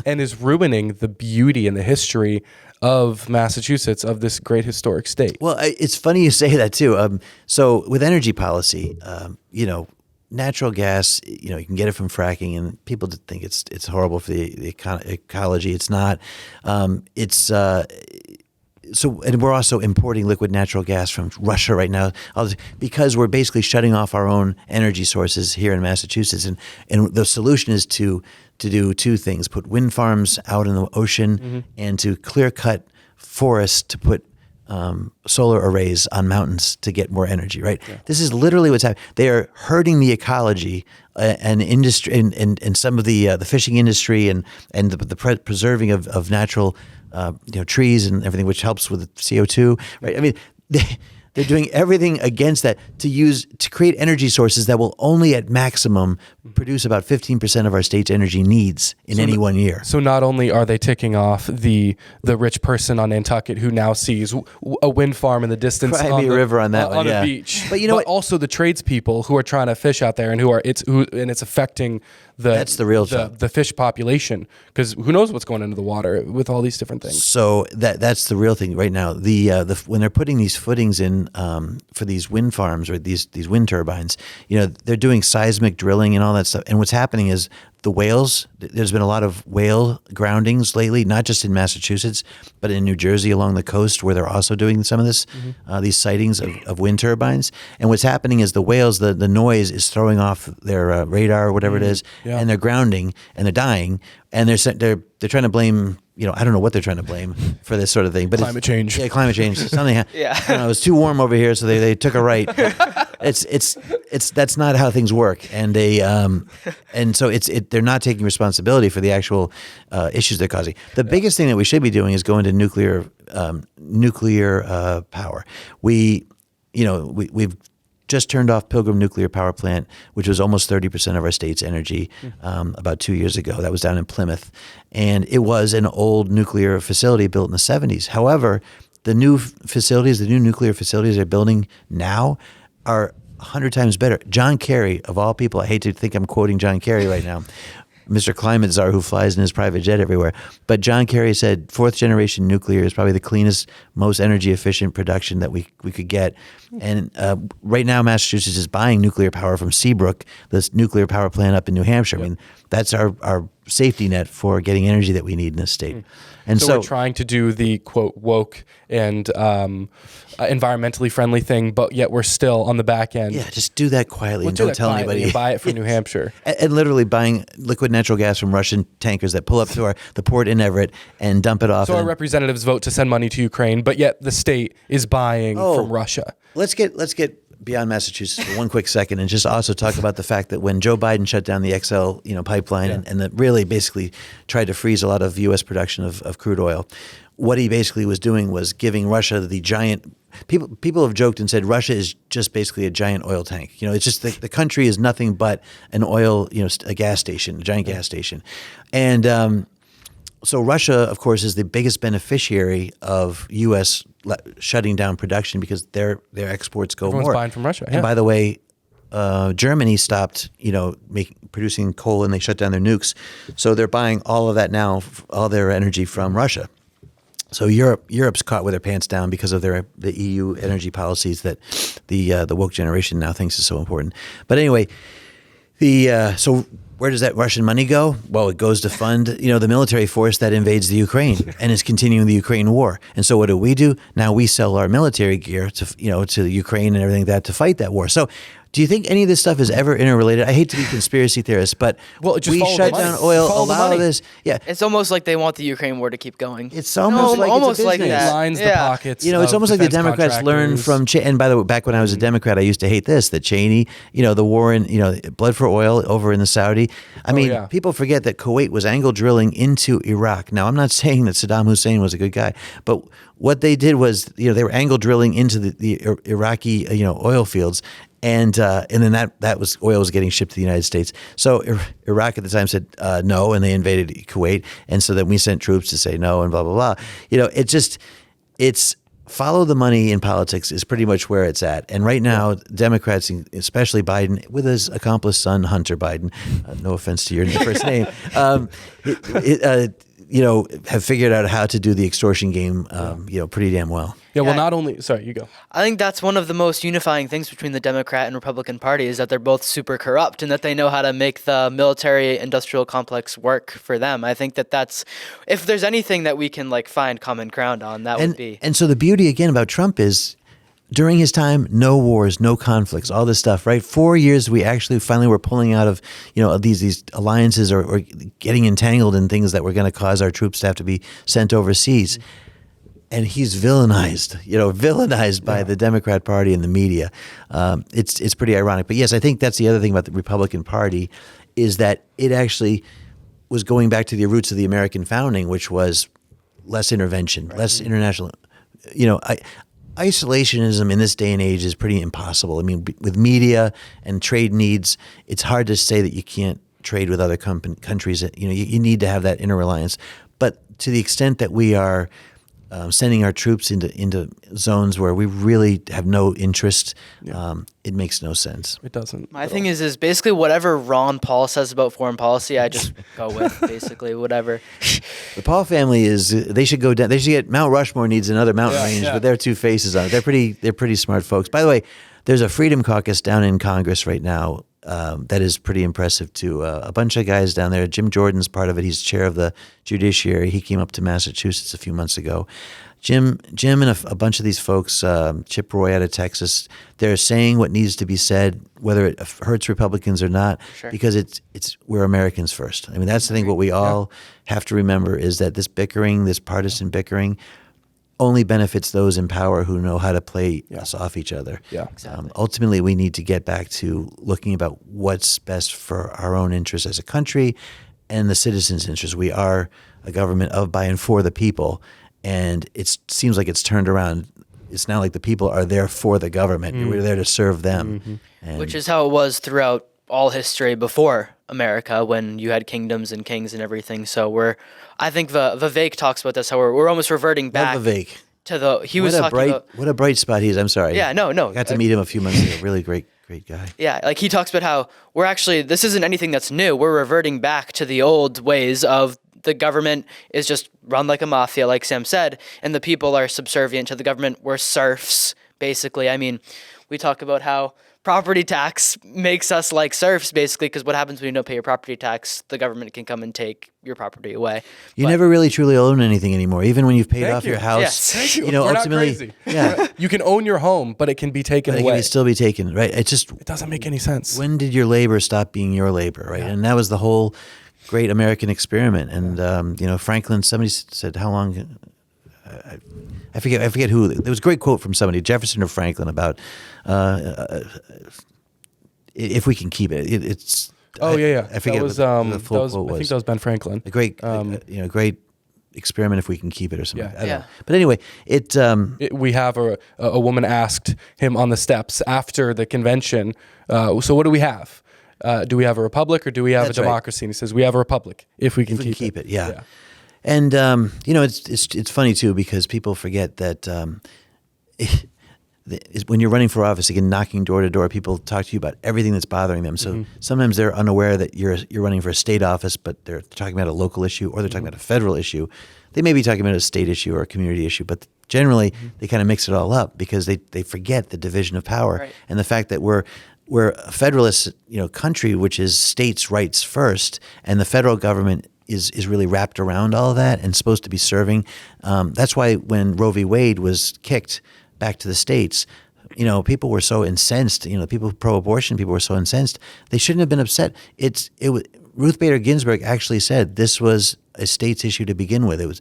And is ruining the beauty and the history of Massachusetts, of this great historic state. Well, it's funny you say that too. So with energy policy, natural gas, you can get it from fracking, and people think it's horrible for the ecology. It's not. And we're also importing liquid natural gas from Russia right now, because we're basically shutting off our own energy sources here in Massachusetts. And the solution is to do two things: put wind farms out in the ocean, and to clear cut forests to put solar arrays on mountains to get more energy, right? Yeah. This is literally what's happening. They are hurting the ecology and industry, and some of the fishing industry and the preserving of natural trees and everything, which helps with CO2, right? I mean, they're doing everything against that to create energy sources that will only at maximum produce about 15% of our state's energy needs in any 1 year. So not only are they ticking off the rich person on Nantucket who now sees a wind farm in the distance on the river on a beach, but also the tradespeople who are trying to fish out there and it's affecting that's the real job. The fish population, because who knows what's going into the water with all these different things. So that's the real thing right now. When they're putting these footings in for these wind farms or these wind turbines, they're doing seismic drilling and all that stuff. And what's happening is the whales. There's been a lot of whale groundings lately, not just in Massachusetts, but in New Jersey along the coast where they're also doing some of this, these sightings of wind turbines. And what's happening is the whales, the noise is throwing off their radar or whatever it is, and they're grounding and they're dying, and they're trying to blame. I don't know what they're trying to blame for this sort of thing, but Climate change. Yeah, climate change. Something. It was too warm over here, so they took a right. It's that's not how things work, and so they're not taking responsibility for the actual issues they're causing. The biggest thing that we should be doing is going to nuclear power. We've just turned off Pilgrim Nuclear Power Plant, which was almost 30% of our state's energy about 2 years ago. That was down in Plymouth. And it was an old nuclear facility built in the 70s. However, the new nuclear facilities they're building now are 100 times better. John Kerry, of all people, I hate to think I'm quoting John Kerry right now, Mr. Climate Czar who flies in his private jet everywhere. But John Kerry said fourth generation nuclear is probably the cleanest, most energy efficient production that we could get. And right now Massachusetts is buying nuclear power from Seabrook, this nuclear power plant up in New Hampshire. I mean, that's our safety net for getting energy that we need in this state. And so we're trying to do the quote woke and environmentally friendly thing, but yet we're still on the back end. Yeah, just do that quietly and don't tell anybody. And buy it from New Hampshire. And literally buying liquid natural gas from Russian tankers that pull up to the port in Everett and dump it off. So our representatives vote to send money to Ukraine, but yet the state is buying from Russia. Let's get beyond Massachusetts for one quick second and just also talk about the fact that when Joe Biden shut down the XL pipeline and that really basically tried to freeze a lot of U.S. production of crude oil, what he basically was doing was giving Russia the giant. People have joked and said Russia is just basically a giant oil tank. It's just the country is nothing but an oil, a gas station, a giant gas station, and so Russia, of course, is the biggest beneficiary of U.S. shutting down production because their exports go Everyone's more. buying from Russia. And by the way, Germany stopped, producing coal and they shut down their nukes, so they're buying all of that now, all their energy from Russia. So Europe's caught with their pants down because of the EU energy policies that the woke generation now thinks is so important. But anyway, so where does that Russian money go? Well, it goes to fund the military force that invades the Ukraine and is continuing the Ukraine war. And so what do? Now we sell our military gear to Ukraine and everything to fight that war. So do you think any of this stuff is ever interrelated? I hate to be conspiracy theorist, but we shut down oil, allow this. Yeah, it's almost like they want the Ukraine war to keep going. It's almost like it's a like business. that. Lines the pockets. It's almost like the Democrats learned from. And by the way, back when I was a Democrat, I used to hate this. That Cheney, the war in, blood for oil over in the Saudi. I mean, people forget that Kuwait was angle drilling into Iraq. Now, I'm not saying that Saddam Hussein was a good guy, but what they did was, they were angle drilling into the Iraqi, oil fields. And then that was oil was getting shipped to the United States. So Iraq at the time said no, and they invaded Kuwait. And so then we sent troops to say no, and blah blah blah. It's follow the money in politics is pretty much where it's at. And right now, Democrats, especially Biden, with his accomplice son Hunter Biden, no offense to your first name, have figured out how to do the extortion game, pretty damn well. Yeah, well, not only... Sorry, you go. I think that's one of the most unifying things between the Democrat and Republican Party is that they're both super corrupt and that they know how to make the military-industrial complex work for them. I think that's... If there's anything that we can, find common ground on, that would be... And so the beauty, again, about Trump is... During his time, no wars, no conflicts, all this stuff, right? 4 years, we actually finally were pulling out of, these alliances or getting entangled in things that were going to cause our troops to have to be sent overseas. And he's villainized by the Democrat Party and the media. It's pretty ironic. But yes, I think that's the other thing about the Republican Party is that it actually was going back to the roots of the American founding, which was less intervention, less international, isolationism in this day and age is pretty impossible. I mean, with media and trade needs, it's hard to say that you can't trade with other countries. You need to have that interreliance. But to the extent that we are sending our troops into zones where we really have no interest, it makes no sense. It doesn't. My thing is basically whatever Ron Paul says about foreign policy, I just go with basically whatever. The Paul family they should go down. They should get Mount Rushmore needs another mountain range, but they're two faces on it. They're pretty smart folks. By the way, there's a Freedom Caucus down in Congress right now. that is pretty impressive too. A bunch of guys down there. Jim Jordan's part of it. He's chair of the judiciary. He came up to Massachusetts a few months ago. Jim and a bunch of these folks, Chip Roy out of Texas, they're saying what needs to be said, whether it hurts Republicans or not, because we're Americans first. I mean, that's the thing. What we all have to remember is that this bickering, this partisan bickering, only benefits those in power who know how to play us off each other. Yeah, exactly. Ultimately, we need to get back to looking about what's best for our own interests as a country and the citizens' interests. We are a government of, by, and for the people. And it seems like it's turned around. It's now like the people are there for the government. We're there to serve them. And Which is how it was throughout all history before America, when you had kingdoms and kings and everything. So I think Vivek talks about this, how we're almost reverting back love Vivek. to the, he was talking about. What a bright spot he is. I'm sorry. Yeah, no. I got to meet him a few months ago. Really great guy. Yeah, like he talks about how this isn't anything that's new. We're reverting back to the old ways of the government is just run like a mafia, like Sam said, and the people are subservient to the government. We're serfs, basically. I mean, we talk about how property tax makes us like serfs, basically, because what happens when you don't pay your property tax? The government can come and take your property away. You never really truly own anything anymore, even when you've paid Thank off you. your house. Yes. Thank you. You know, We're ultimately, not crazy. yeah, You can own your home, but it can be taken it away. can still be taken, right? It doesn't make any sense. when did your labor stop being your labor, right? And that was the whole great American experiment. And Franklin. Somebody said, "How long?" I forget who. There was a great quote from somebody, Jefferson or Franklin, about if we can keep it. It's. I forget That was, what the full quote was. I think that was Ben Franklin. A great, great experiment if we can keep it or something. Yeah. I don't know. But anyway, We have a woman asked him on the steps after the convention, so what do we have? Do we have a republic or do we have That's a right. democracy? And he says, we have a republic if we can keep it. Yeah. And it's funny too, because people forget that when you're running for office, again, knocking door to door, people talk to you about everything that's bothering them. So sometimes they're unaware that you're running for a state office, but they're talking about a local issue or they're talking about a federal issue. They may be talking about a state issue or a community issue, but generally they kind of mix it all up because they forget the division of power and the fact that we're a federalist, country, which is states' rights first, and the federal government is really wrapped around all of that and supposed to be serving. That's why when Roe v. Wade was kicked back to the states, people were so incensed. People pro-abortion people were so incensed. They shouldn't have been upset. Ruth Bader Ginsburg actually said this was a state's issue to begin with. It was.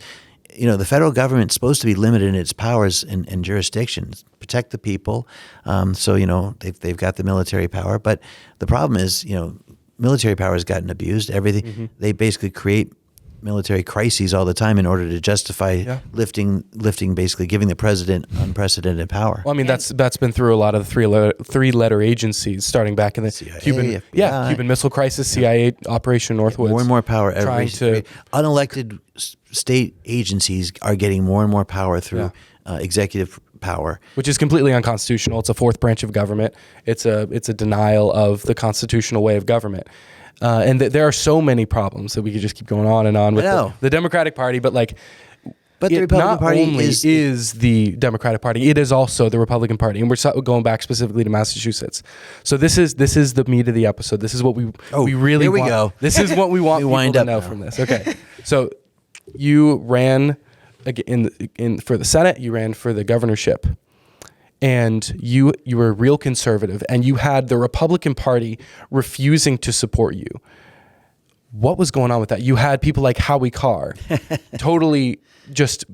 The federal government's supposed to be limited in its powers and jurisdictions, protect the people. So they've got the military power, but the problem is military power has gotten abused. Everything they basically create military crises all the time in order to justify lifting, basically giving the president unprecedented power. Well, I mean, that's been through a lot of the three-letter agencies, starting back in the CIA, Cuban FBI. Cuban Missile Crisis, CIA Operation Northwoods. More and more power. Unelected state agencies are getting more and more power through executive power, which is completely unconstitutional. It's a fourth branch of government. It's a denial of the constitutional way of government. And there are so many problems that we could just keep going on and on with the Democratic Party, but the Republican not Party only is the Democratic Party, it is also the Republican Party, and we're going back specifically to Massachusetts. So this is the meat of the episode. This is what we really here we want. go. This is what we want people wind to up know now. from this. Okay, so you ran for the Senate, you ran for the governorship. And you were a real conservative, and you had the Republican Party refusing to support you. What was going on with that? You had people like Howie Carr totally just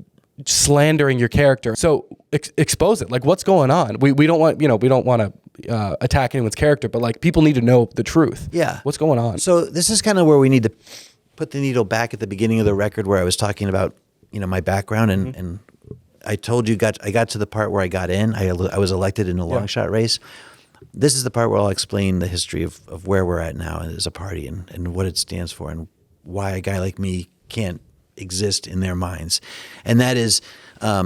slandering your character. So expose it. Like, what's going on? We don't want to attack anyone's character, but people need to know the truth. Yeah. What's going on? So this is kind of where we need to put the needle back at the beginning of the record, where I was talking about my background and I told you I got to the part where I got in. I was elected in a long shot race. This is the part where I'll explain the history of where we're at now as a party and what it stands for and why a guy like me can't exist in their minds. And that is, I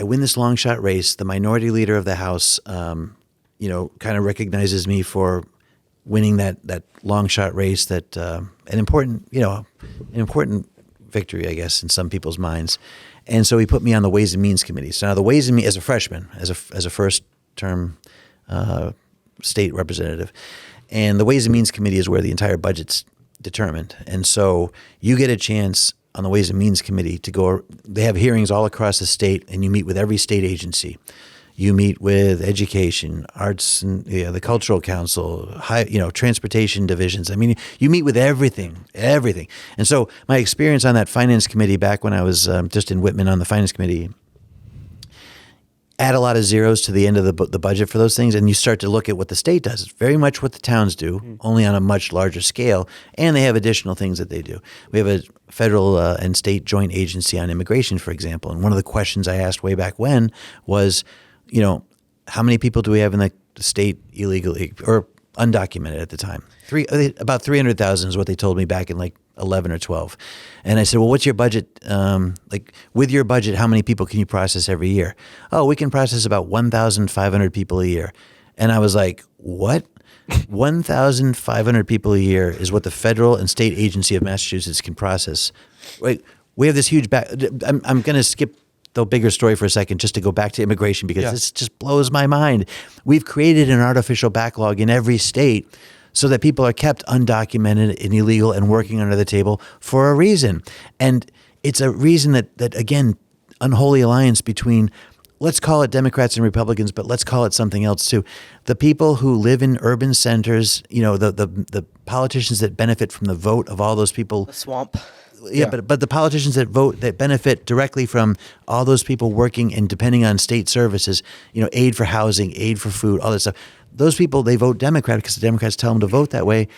win this long shot race. The minority leader of the House, kind of recognizes me for winning that long shot race. That an important victory, I guess, in some people's minds. And so he put me on the Ways and Means Committee. So now the Ways and Means, as a freshman, as a first term state representative. And the Ways and Means Committee is where the entire budget's determined. And so you get a chance on the Ways and Means Committee to go. They have hearings all across the state, and you meet with every state agency. You meet with education, arts, and the cultural council, transportation divisions. I mean, you meet with everything. And so my experience on that finance committee back when I was just in Whitman on the finance committee, add a lot of zeros to the end of the budget for those things, and you start to look at what the state does. It's very much what the towns do, only on a much larger scale, and they have additional things that they do. We have a federal and state joint agency on immigration, for example, and one of the questions I asked way back when was, how many people do we have in the state illegally or undocumented at the time? About 300,000 is what they told me back in like 11 or 12. And I said, well, what's your budget? With your budget, how many people can you process every year? Oh, we can process about 1,500 people a year. And I was like, what? 1,500 people a year is what the federal and state agency of Massachusetts can process. Wait, we have this huge I'm going to skip the bigger story for a second just to go back to immigration because this just blows my mind. We've created an artificial backlog in every state so that people are kept undocumented and illegal and working under the table for a reason. And it's a reason that again, unholy alliance between, let's call it Democrats and Republicans, but let's call it something else too. The people who live in urban centers, the politicians that benefit from the vote of all those people. The swamp. Yeah, but the politicians that benefit directly from all those people working and depending on state services, aid for housing, aid for food, all that stuff. Those people, they vote Democrat because the Democrats tell them to vote that way,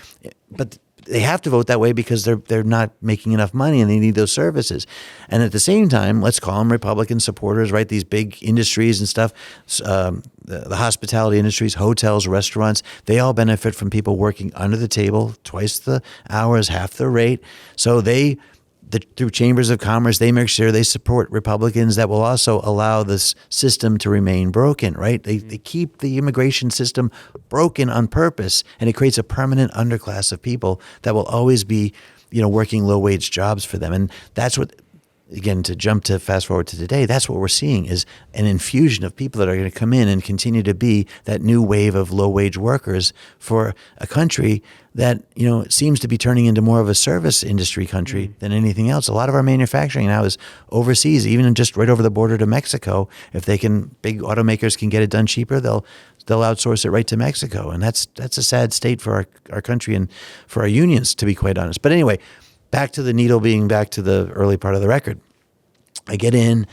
but they have to vote that way because they're not making enough money and they need those services. And at the same time, let's call them Republican supporters, right? These big industries and stuff, the hospitality industries, hotels, restaurants, they all benefit from people working under the table, twice the hours, half the rate. So through chambers of commerce, they make sure they support Republicans that will also allow this system to remain broken, right? They keep the immigration system broken on purpose, and it creates a permanent underclass of people that will always be, working low-wage jobs for them. And that's what, again, to fast forward to today, that's what we're seeing is an infusion of people that are going to come in and continue to be that new wave of low-wage workers for a country that, seems to be turning into more of a service industry country than anything else. A lot of our manufacturing now is overseas, even just right over the border to Mexico. If big automakers can get it done cheaper, they'll outsource it right to Mexico. And that's a sad state for our country and for our unions, to be quite honest. But anyway, back to the needle being back to the early part of the record. I get in,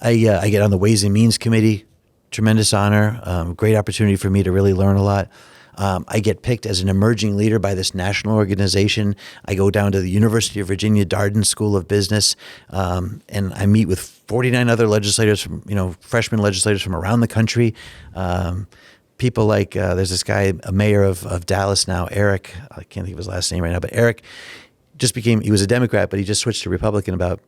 I get on the Ways and Means Committee, tremendous honor, great opportunity for me to really learn a lot. I get picked as an emerging leader by this national organization. I go down to the University of Virginia Darden School of Business, and I meet with 49 other legislators from, freshman legislators from around the country. People like, there's this guy, a mayor of Dallas now, Eric, I can't think of his last name right now, but Eric he was a Democrat, but he just switched to Republican about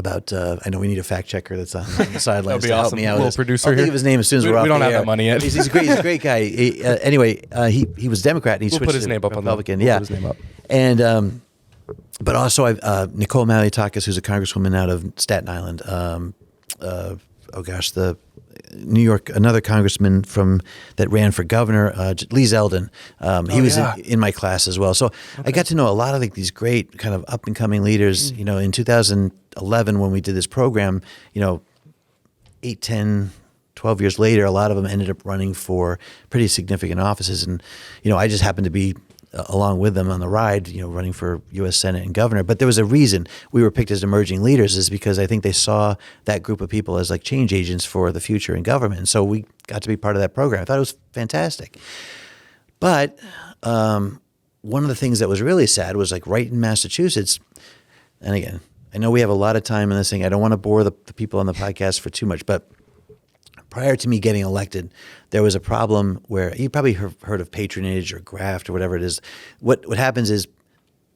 I know we need a fact checker that's on the sidelines to help me out. Little producer I'll here. think of his name as soon as we're off We don't the have air. that money yet. He's a great guy. He was Democrat and he switched put his to name up Republican. We'll put his name up. And but also Nicole Malliotakis, who's a congresswoman out of Staten Island. The New York, another congressman that ran for governor, Lee Zeldin. He was in my class as well. So I got to know a lot of these great kind of up and coming leaders. In 2011 when we did this program, 8, 10, 12 years later, a lot of them ended up running for pretty significant offices. And, I just happened to be along with them on the ride, running for U.S. Senate and governor. But there was a reason we were picked as emerging leaders is because I think they saw that group of people as like change agents for the future in government. And so we got to be part of that program. I thought it was fantastic. But one of the things that was really sad was like right in Massachusetts, and again, I know we have a lot of time in this thing. I don't want to bore the people on the podcast for too much, but prior to me getting elected, there was a problem where you probably heard of patronage or graft or whatever it is. What happens is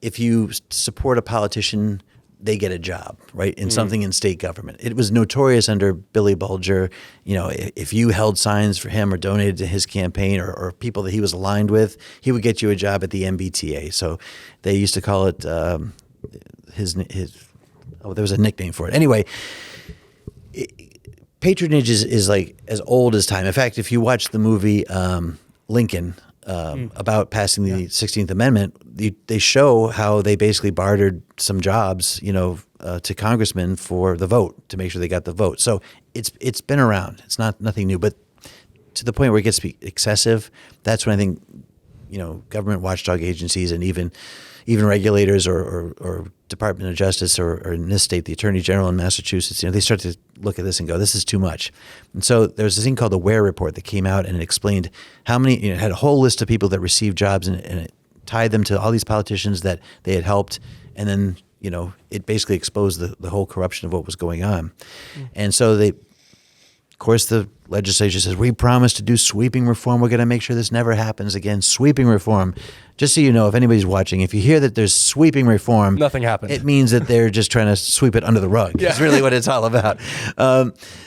if you support a politician, they get a job, right, in something in state government. It was notorious under Billy Bulger. If you held signs for him or donated to his campaign or people that he was aligned with, he would get you a job at the MBTA. So they used to call it there was a nickname for it. Anyway, patronage is like as old as time. In fact, if you watch the movie Lincoln about passing the 16th Amendment, they show how they basically bartered some jobs, to congressmen for the vote, to make sure they got the vote. So it's been around. It's nothing new, but to the point where it gets to be excessive, that's when I think, government watchdog agencies and even regulators or Department of Justice or in this state, the Attorney General in Massachusetts, they start to look at this and go, this is too much. And so there's this thing called the Ware Report that came out and it explained how many, it had a whole list of people that received jobs and it tied them to all these politicians that they had helped. And then, it basically exposed the whole corruption of what was going on. And so of course, the legislature says, we promise to do sweeping reform. We're going to make sure this never happens again. Sweeping reform. Just so you know, if anybody's watching, if you hear that there's sweeping reform, nothing happened. It means that they're just trying to sweep it under the rug. That's really what it's all about.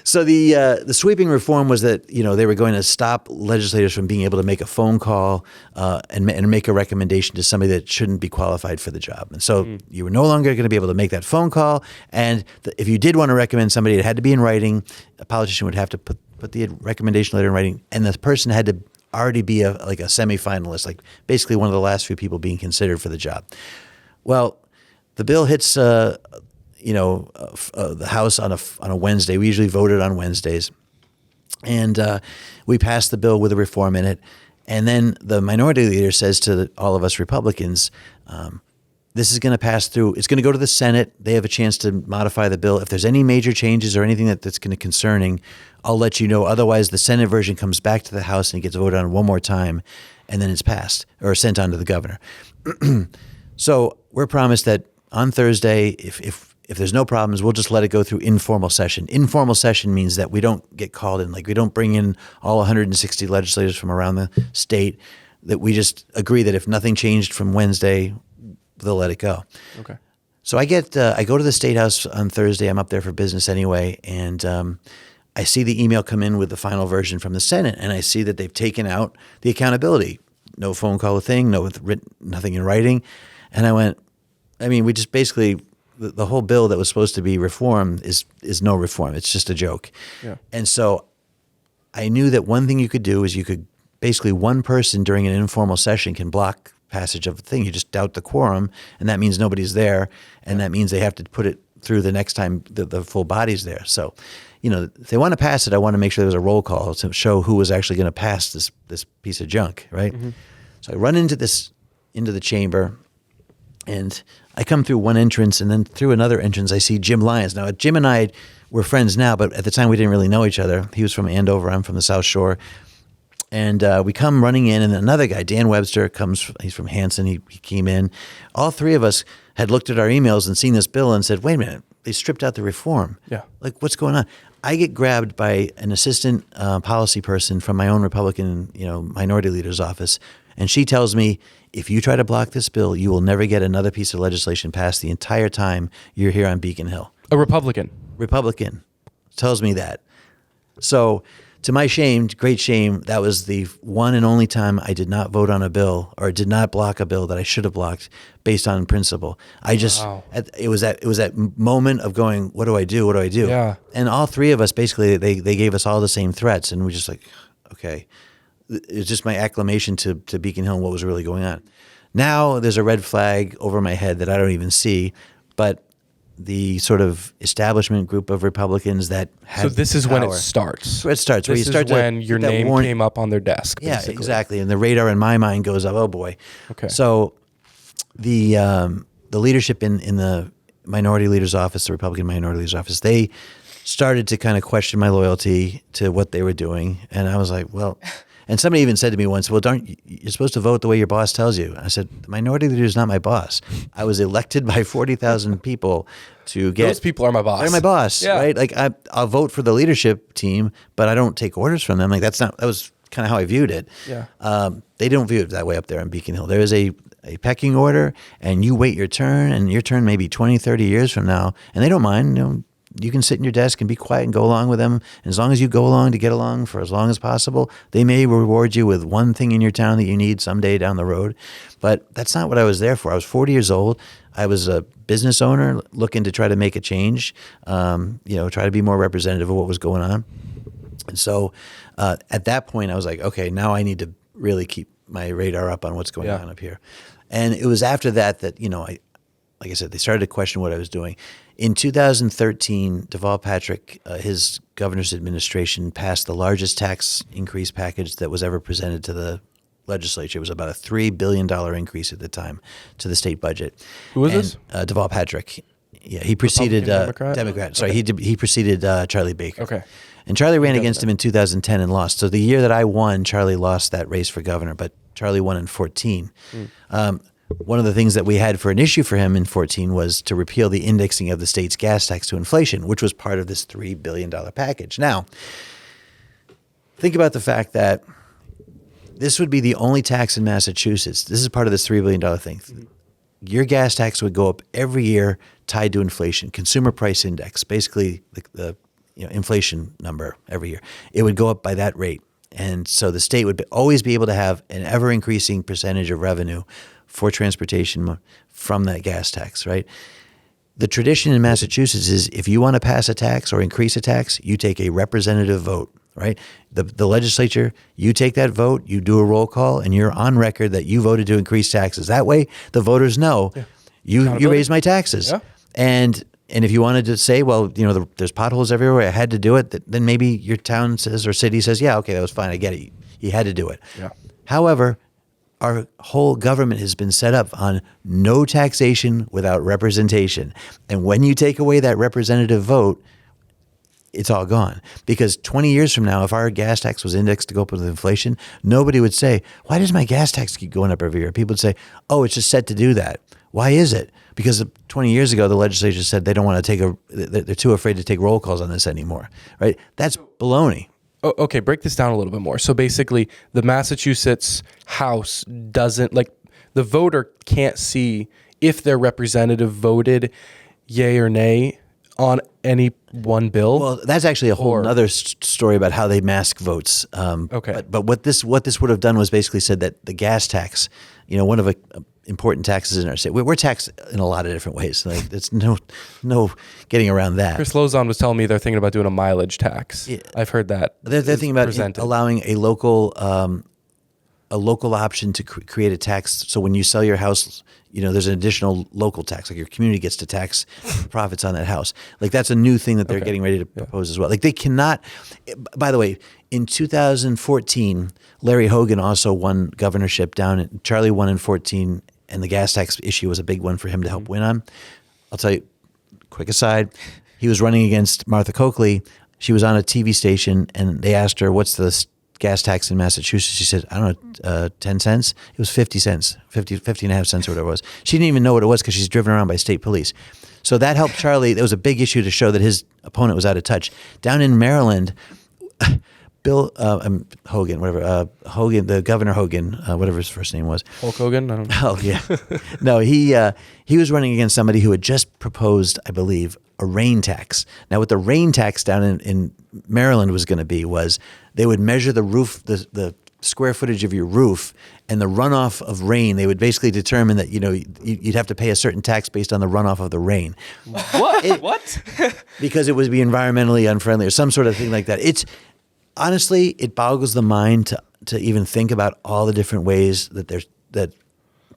So the sweeping reform was that, they were going to stop legislators from being able to make a phone call and make a recommendation to somebody that shouldn't be qualified for the job. And so you were no longer going to be able to make that phone call. And if you did want to recommend somebody, it had to be in writing. A politician would have to put the recommendation letter in writing, and the person had to already be a semifinalist, like basically one of the last few people being considered for the job. Well, the bill hits the House on a Wednesday. We usually voted on Wednesdays, and we passed the bill with a reform in it. And then the minority leader says to all of us Republicans, this is going to pass through. It's going to go to the Senate. They have a chance to modify the bill. If there's any major changes or anything that's going to concerning, I'll let you know. Otherwise, the Senate version comes back to the House and it gets voted on one more time, and then it's passed or sent on to the governor. So we're promised that on Thursday, if there's no problems, we'll just let it go through informal session. Informal session means that we don't get called in. Like, we don't bring in all 160 legislators from around the state, that we just agree that if nothing changed from Wednesday, they'll let it go. Okay. So I go to the State House on Thursday. I'm up there for business anyway. And I see the email come in with the final version from the Senate. And I see that they've taken out the accountability. No phone call thing, nothing in writing. And I went, we just basically, the whole bill that was supposed to be reform is no reform. It's just a joke. Yeah. And so I knew that one thing you could do is basically one person during an informal session can block passage of the thing. You just doubt the quorum, and that means nobody's there, and that means they have to put it through the next time the full body's there. So, if they want to pass it, I want to make sure there's a roll call to show who was actually going to pass this piece of junk, right? Mm-hmm. So I run into the chamber, and I come through one entrance, and then through another entrance, I see Jim Lyons. Now, Jim and I were friends now, but at the time we didn't really know each other. He was from Andover. I'm from the South Shore. And we come running in, and another guy, Dan Webster, comes. He's from Hanson. He came in. All three of us had looked at our emails and seen this bill and said, wait a minute, they stripped out the reform. Yeah. Like, what's going on? I get grabbed by an assistant policy person from my own Republican, minority leader's office, and she tells me, if you try to block this bill, you will never get another piece of legislation passed the entire time you're here on Beacon Hill. A Republican tells me that. So, to my shame, great shame, that was the one and only time I did not vote on a bill or did not block a bill that I should have blocked based on principle. It was that moment of going, what do I do? What do I do? Yeah. And all three of us, basically, they gave us all the same threats, and we just like, okay. It's just my acclamation to Beacon Hill and what was really going on. Now there's a red flag over my head that I don't even see, but the sort of establishment group of Republicans that have So this is power. when it starts. It starts. This is when your name came up on their desk. Yeah, basically. exactly. And the radar in my mind goes up, oh boy. Okay. So the leadership in the minority leader's office, the Republican minority leader's office, they started to kind of question my loyalty to what they were doing. And I was like, well... And somebody even said to me once, well, you're supposed to vote the way your boss tells you. And I said, the minority leader is not my boss. I was elected by 40,000 people to get... Those people are my boss. They're my boss, right? Like, I'll vote for the leadership team, but I don't take orders from them. Like, that was kind of how I viewed it. Yeah. They don't view it that way up there in Beacon Hill. There is a pecking order, and you wait your turn, and your turn may be 20, 30 years from now, and they don't mind, You can sit in your desk and be quiet and go along with them. And as long as you go along to get along for as long as possible, they may reward you with one thing in your town that you need someday down the road. But that's not what I was there for. I was 40 years old. I was a business owner looking to try to make a change, try to be more representative of what was going on. And so at that point, I was like, okay, now I need to really keep my radar up on what's going on up here. And it was after that like I said, they started to question what I was doing. In 2013, Deval Patrick, his governor's administration, passed the largest tax increase package that was ever presented to the legislature. It was about a $3 billion increase at the time to the state budget. Who was this? Deval Patrick. Yeah, he preceded Democrat? Sorry, he preceded Charlie Baker. Okay. And Charlie ran against him in 2010 and lost. So the year that I won, Charlie lost that race for governor, but Charlie won in 14. One of the things that we had for an issue for him in 14 was to repeal the indexing of the state's gas tax to inflation, which was part of this $3 billion package. Now, think about the fact that this would be the only tax in Massachusetts. This is part of this $3 billion thing. Your gas tax would go up every year tied to inflation, consumer price index, basically the inflation number every year. It would go up by that rate. And so the state would always be able to have an ever-increasing percentage of revenue for transportation from that gas tax, right? The tradition in Massachusetts is if you want to pass a tax or increase a tax, you take a representative vote, right? The legislature, you take that vote, you do a roll call, and you're on record that you voted to increase taxes. That way, the voters know you raised my taxes. Yeah. And if you wanted to say, well, there's potholes everywhere, I had to do it, then maybe your town says or city says, yeah, okay, that was fine, I get it. You had to do it. Yeah. However, our whole government has been set up on no taxation without representation. And when you take away that representative vote, it's all gone. Because 20 years from now, if our gas tax was indexed to go up with inflation, nobody would say, why does my gas tax keep going up every year? People would say, oh, it's just set to do that. Why is it? Because 20 years ago, the legislature said they don't want to they're too afraid to take roll calls on this anymore, right? That's baloney. Oh, okay, break this down a little bit more. So basically, the Massachusetts House doesn't, the voter can't see if their representative voted yay or nay on any one bill. Well, that's actually a whole other story about how they mask votes. Okay. But what this would have done was basically said that the gas tax, one of the important taxes in our state. We're taxed in a lot of different ways. Like there's no getting around that. Chris Lozon was telling me they're thinking about doing a mileage tax. Yeah. I've heard that. They're thinking about allowing a local option to create a tax. So when you sell your house, there's an additional local tax. Like your community gets to tax profits on that house. Like that's a new thing that they're getting ready to propose as well. Like they cannot. By the way, in 2014, Larry Hogan also won governorship Charlie won in 14. And the gas tax issue was a big one for him to help win on. I'll tell you, quick aside, he was running against Martha Coakley. She was on a TV station, and they asked her, what's the gas tax in Massachusetts? She said, I don't know, 10 cents? It was 50 cents, 50 and a half cents or whatever it was. She didn't even know what it was because she's driven around by state police. So that helped Charlie. That was a big issue to show that his opponent was out of touch. Down in Maryland, Bill Hogan, Hogan, the Governor Hogan, whatever his first name was. Hulk Hogan? I don't know. Oh, yeah. No, he was running against somebody who had just proposed, I believe, a rain tax. Now, what the rain tax down in Maryland was going to be was they would measure the roof, the square footage of your roof, and the runoff of rain. They would basically determine that, you'd have to pay a certain tax based on the runoff of the rain. What? What? Because it would be environmentally unfriendly or some sort of thing like that. Honestly, it boggles the mind to even think about all the different ways that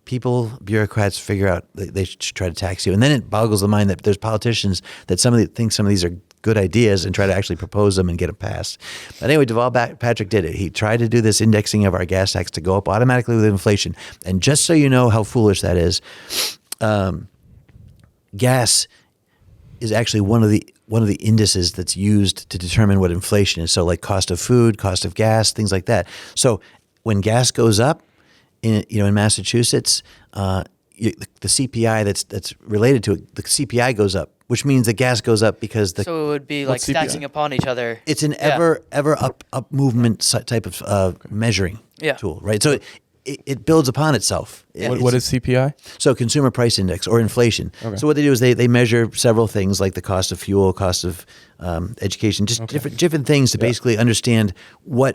people, bureaucrats figure out they should try to tax you. And then it boggles the mind that there's politicians that think some of these are good ideas and try to actually propose them and get them passed. But anyway, Deval Patrick did it. He tried to do this indexing of our gas tax to go up automatically with inflation. And just so you know how foolish that is, gas is actually one of the indices that's used to determine what inflation is. So like cost of food, cost of gas, things like that. So when gas goes up in Massachusetts, the CPI that's related to it, the CPI goes up, which means the gas goes up because so it would be like stacking upon each other. It's an ever up movement type of measuring tool, right? So it builds upon itself. What is CPI? So consumer price index or inflation. Okay. So what they do is they measure several things like the cost of fuel, cost of education, just different things to basically understand why,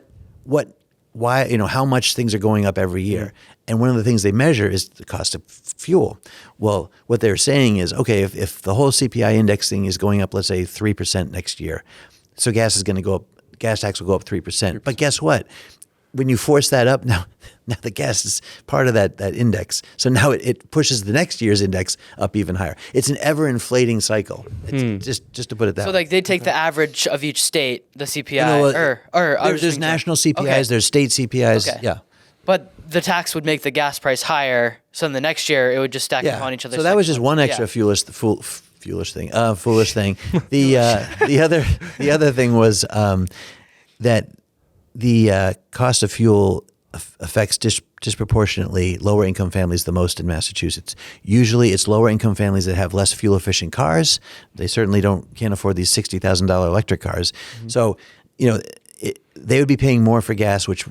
how much things are going up every year. And one of the things they measure is the cost of fuel. Well, what they're saying is, okay, if the whole CPI index thing is going up, let's say 3% next year, so gas tax will go up 3%. But guess what? when you force that up, now the gas is part of that index. So now it pushes the next year's index up even higher. It's an ever inflating cycle. It's just to put it that So way. like they take the average of each state, the CPI, There's national CPIs, Okay. there's state CPIs. Okay. Yeah. But the tax would make the gas price higher. So in the next year, it would just stack Yeah. upon each other. So that was just one extra foolish thing. The other thing was that the cost of fuel affects disproportionately lower income families the most in Massachusetts. Usually, it's lower income families that have less fuel efficient cars. They certainly can't afford these $60,000 electric cars. So, they would be paying more for gas, which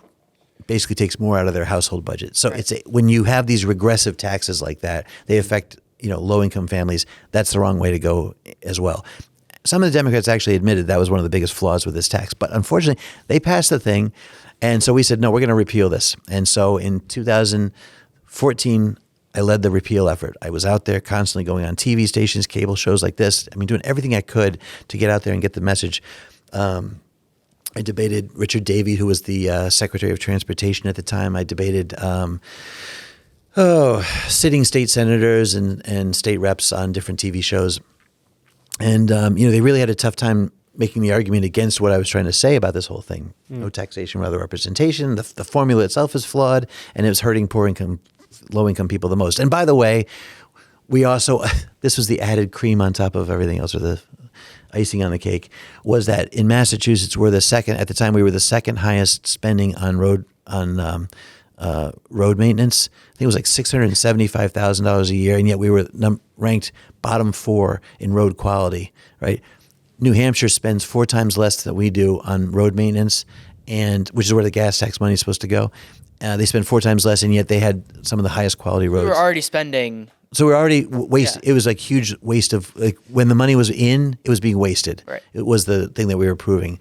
basically takes more out of their household budget. So when you have these regressive taxes like that, they affect low income families. That's the wrong way to go as well. Some of the Democrats actually admitted that was one of the biggest flaws with this tax, but unfortunately they passed the thing, and so we said no, we're going to repeal this. And so in 2014, I led the repeal effort. I was out there constantly going on TV stations, cable shows like this. I mean, doing everything I could to get out there and get the message. I debated Richard Davey, who was the Secretary of Transportation at the time. I debated sitting state senators and state reps on different TV shows. And, they really had a tough time making the argument against what I was trying to say about this whole thing. No taxation, rather representation. The formula itself is flawed, and it was hurting low-income people the most. And by the way, we also, this was the added cream on top of everything else, or the icing on the cake, was that in Massachusetts, at the time we were the second highest spending on road maintenance. I think it was like $675,000 a year, and yet we were ranked bottom 4 in road quality, right? New Hampshire spends 4 times less than we do on road maintenance, and which is where the gas tax money is supposed to go. They spend 4 times less, and yet they had some of the highest quality roads. We were already spending. So we're already waste. Yeah. It was like huge waste of, like, when the money was in, it was being wasted. Right. It was the thing that we were proving.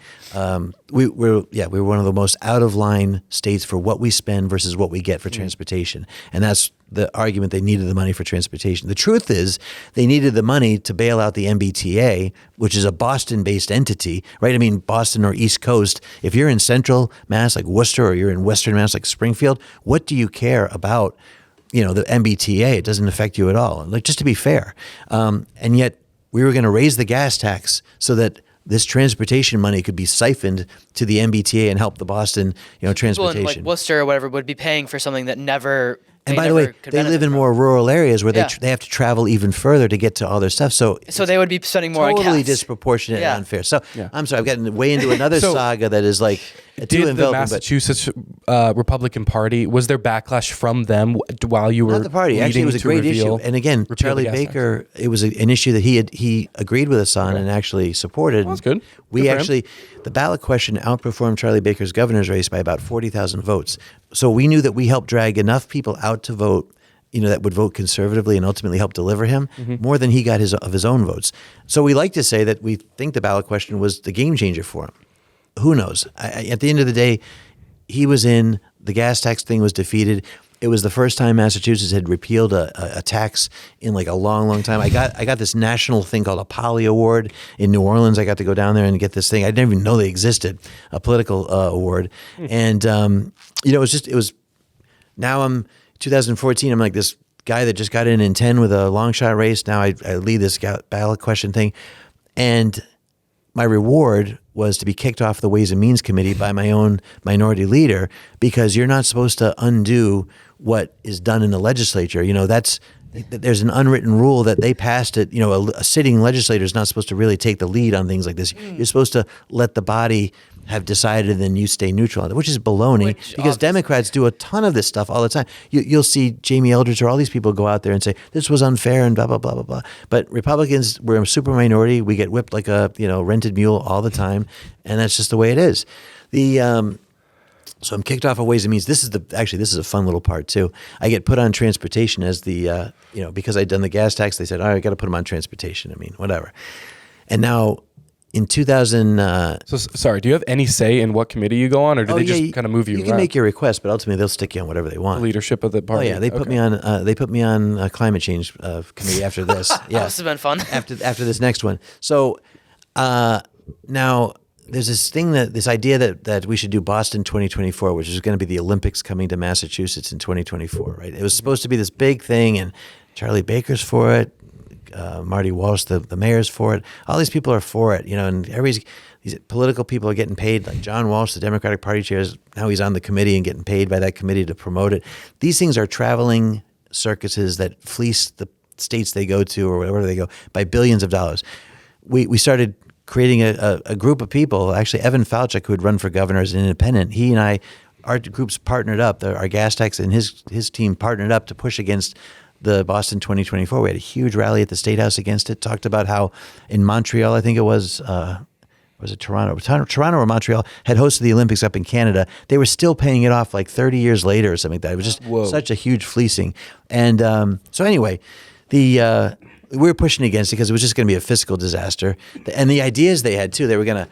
We were one of the most out of line states for what we spend versus what we get for transportation, and that's the argument. They needed the money for transportation. The truth is, they needed the money to bail out the MBTA, which is a Boston-based entity, right? I mean, Boston or East Coast. If you're in Central Mass, like Worcester, or you're in Western Mass, like Springfield, what do you care about? The MBTA, it doesn't affect you at all. Like, just to be fair. And yet we were going to raise the gas tax so that this transportation money could be siphoned to the MBTA and help the Boston, transportation. People in like Worcester or whatever would be paying for something that never. And by the way, they live in more rural areas where they have to travel even further to get to all their stuff. So they would be spending more on gas. Totally disproportionate and unfair. So I'm sorry, I've gotten way into another saga that is like too enveloping. The Massachusetts Republican Party, was there backlash from them while you were not the party? Actually, it was a great issue. And again, Charlie the gas Baker, it was an issue that he agreed with us on and actually supported. Well, that's good. The ballot question outperformed Charlie Baker's governor's race by about 40,000 votes. So we knew that we helped drag enough people out to vote, that would vote conservatively and ultimately help deliver him more than he got of his own votes. So we like to say that we think the ballot question was the game changer for him. Who knows? At the end of the day, he was in. The gas tax thing was defeated. It was the first time Massachusetts had repealed a tax in like a long, long time. I got this national thing called a Polly Award in New Orleans. I got to go down there and get this thing. I didn't even know they existed, a political award. And it was. Now I'm 2014. I'm like this guy that just got in 10 with a long shot race. Now I lead this ballot question thing, and my reward was to be kicked off the Ways and Means Committee by my own minority leader, because you're not supposed to undo what is done in the legislature. There's an unwritten rule that they passed it. A sitting legislator is not supposed to really take the lead on things like this. You're supposed to let the body have decided, and then you stay neutral on it, which is baloney, because Democrats do a ton of this stuff all the time. You'll see Jamie Eldridge or all these people go out there and say, this was unfair and blah, blah, blah, blah, blah. But Republicans, we're a super minority. We get whipped like a rented mule all the time, and that's just the way it is. So I'm kicked off of Ways and Means. This is a fun little part too. I get put on transportation as the, because I'd done the gas tax, they said, all right, I got to put them on transportation. I mean, whatever. And now in 2000. Sorry, do you have any say in what committee you go on, or do they just kind of move you around? You can make your request, but ultimately they'll stick you on whatever they want. The leadership of the party. Oh yeah, they put me on. They put me on a climate change committee after this. Yeah, This has been fun. After this next one. So now there's this idea that we should do Boston 2024, which is going to be the Olympics coming to Massachusetts in 2024, right? It was supposed to be this big thing, and Charlie Baker's for it, Marty Walsh, the mayor's for it. All these people are for it, and these political people are getting paid. Like John Walsh, the Democratic Party chair, now he's on the committee and getting paid by that committee to promote it. These things are traveling circuses that fleece the states they go to or wherever they go by billions of dollars. We started creating a group of people. Actually, Evan Falchuk, who had run for governor as an independent, he and I, our groups partnered up. Our gas tax and his team partnered up to push against the Boston 2024. We had a huge rally at the State House against it. Talked about how in Montreal, I think it was it Toronto? Toronto or Montreal had hosted the Olympics up in Canada. They were still paying it off like 30 years later or something like that. It was just such a huge fleecing. And so anyway, we were pushing against it because it was just going to be a fiscal disaster. And the ideas they had too, they were going to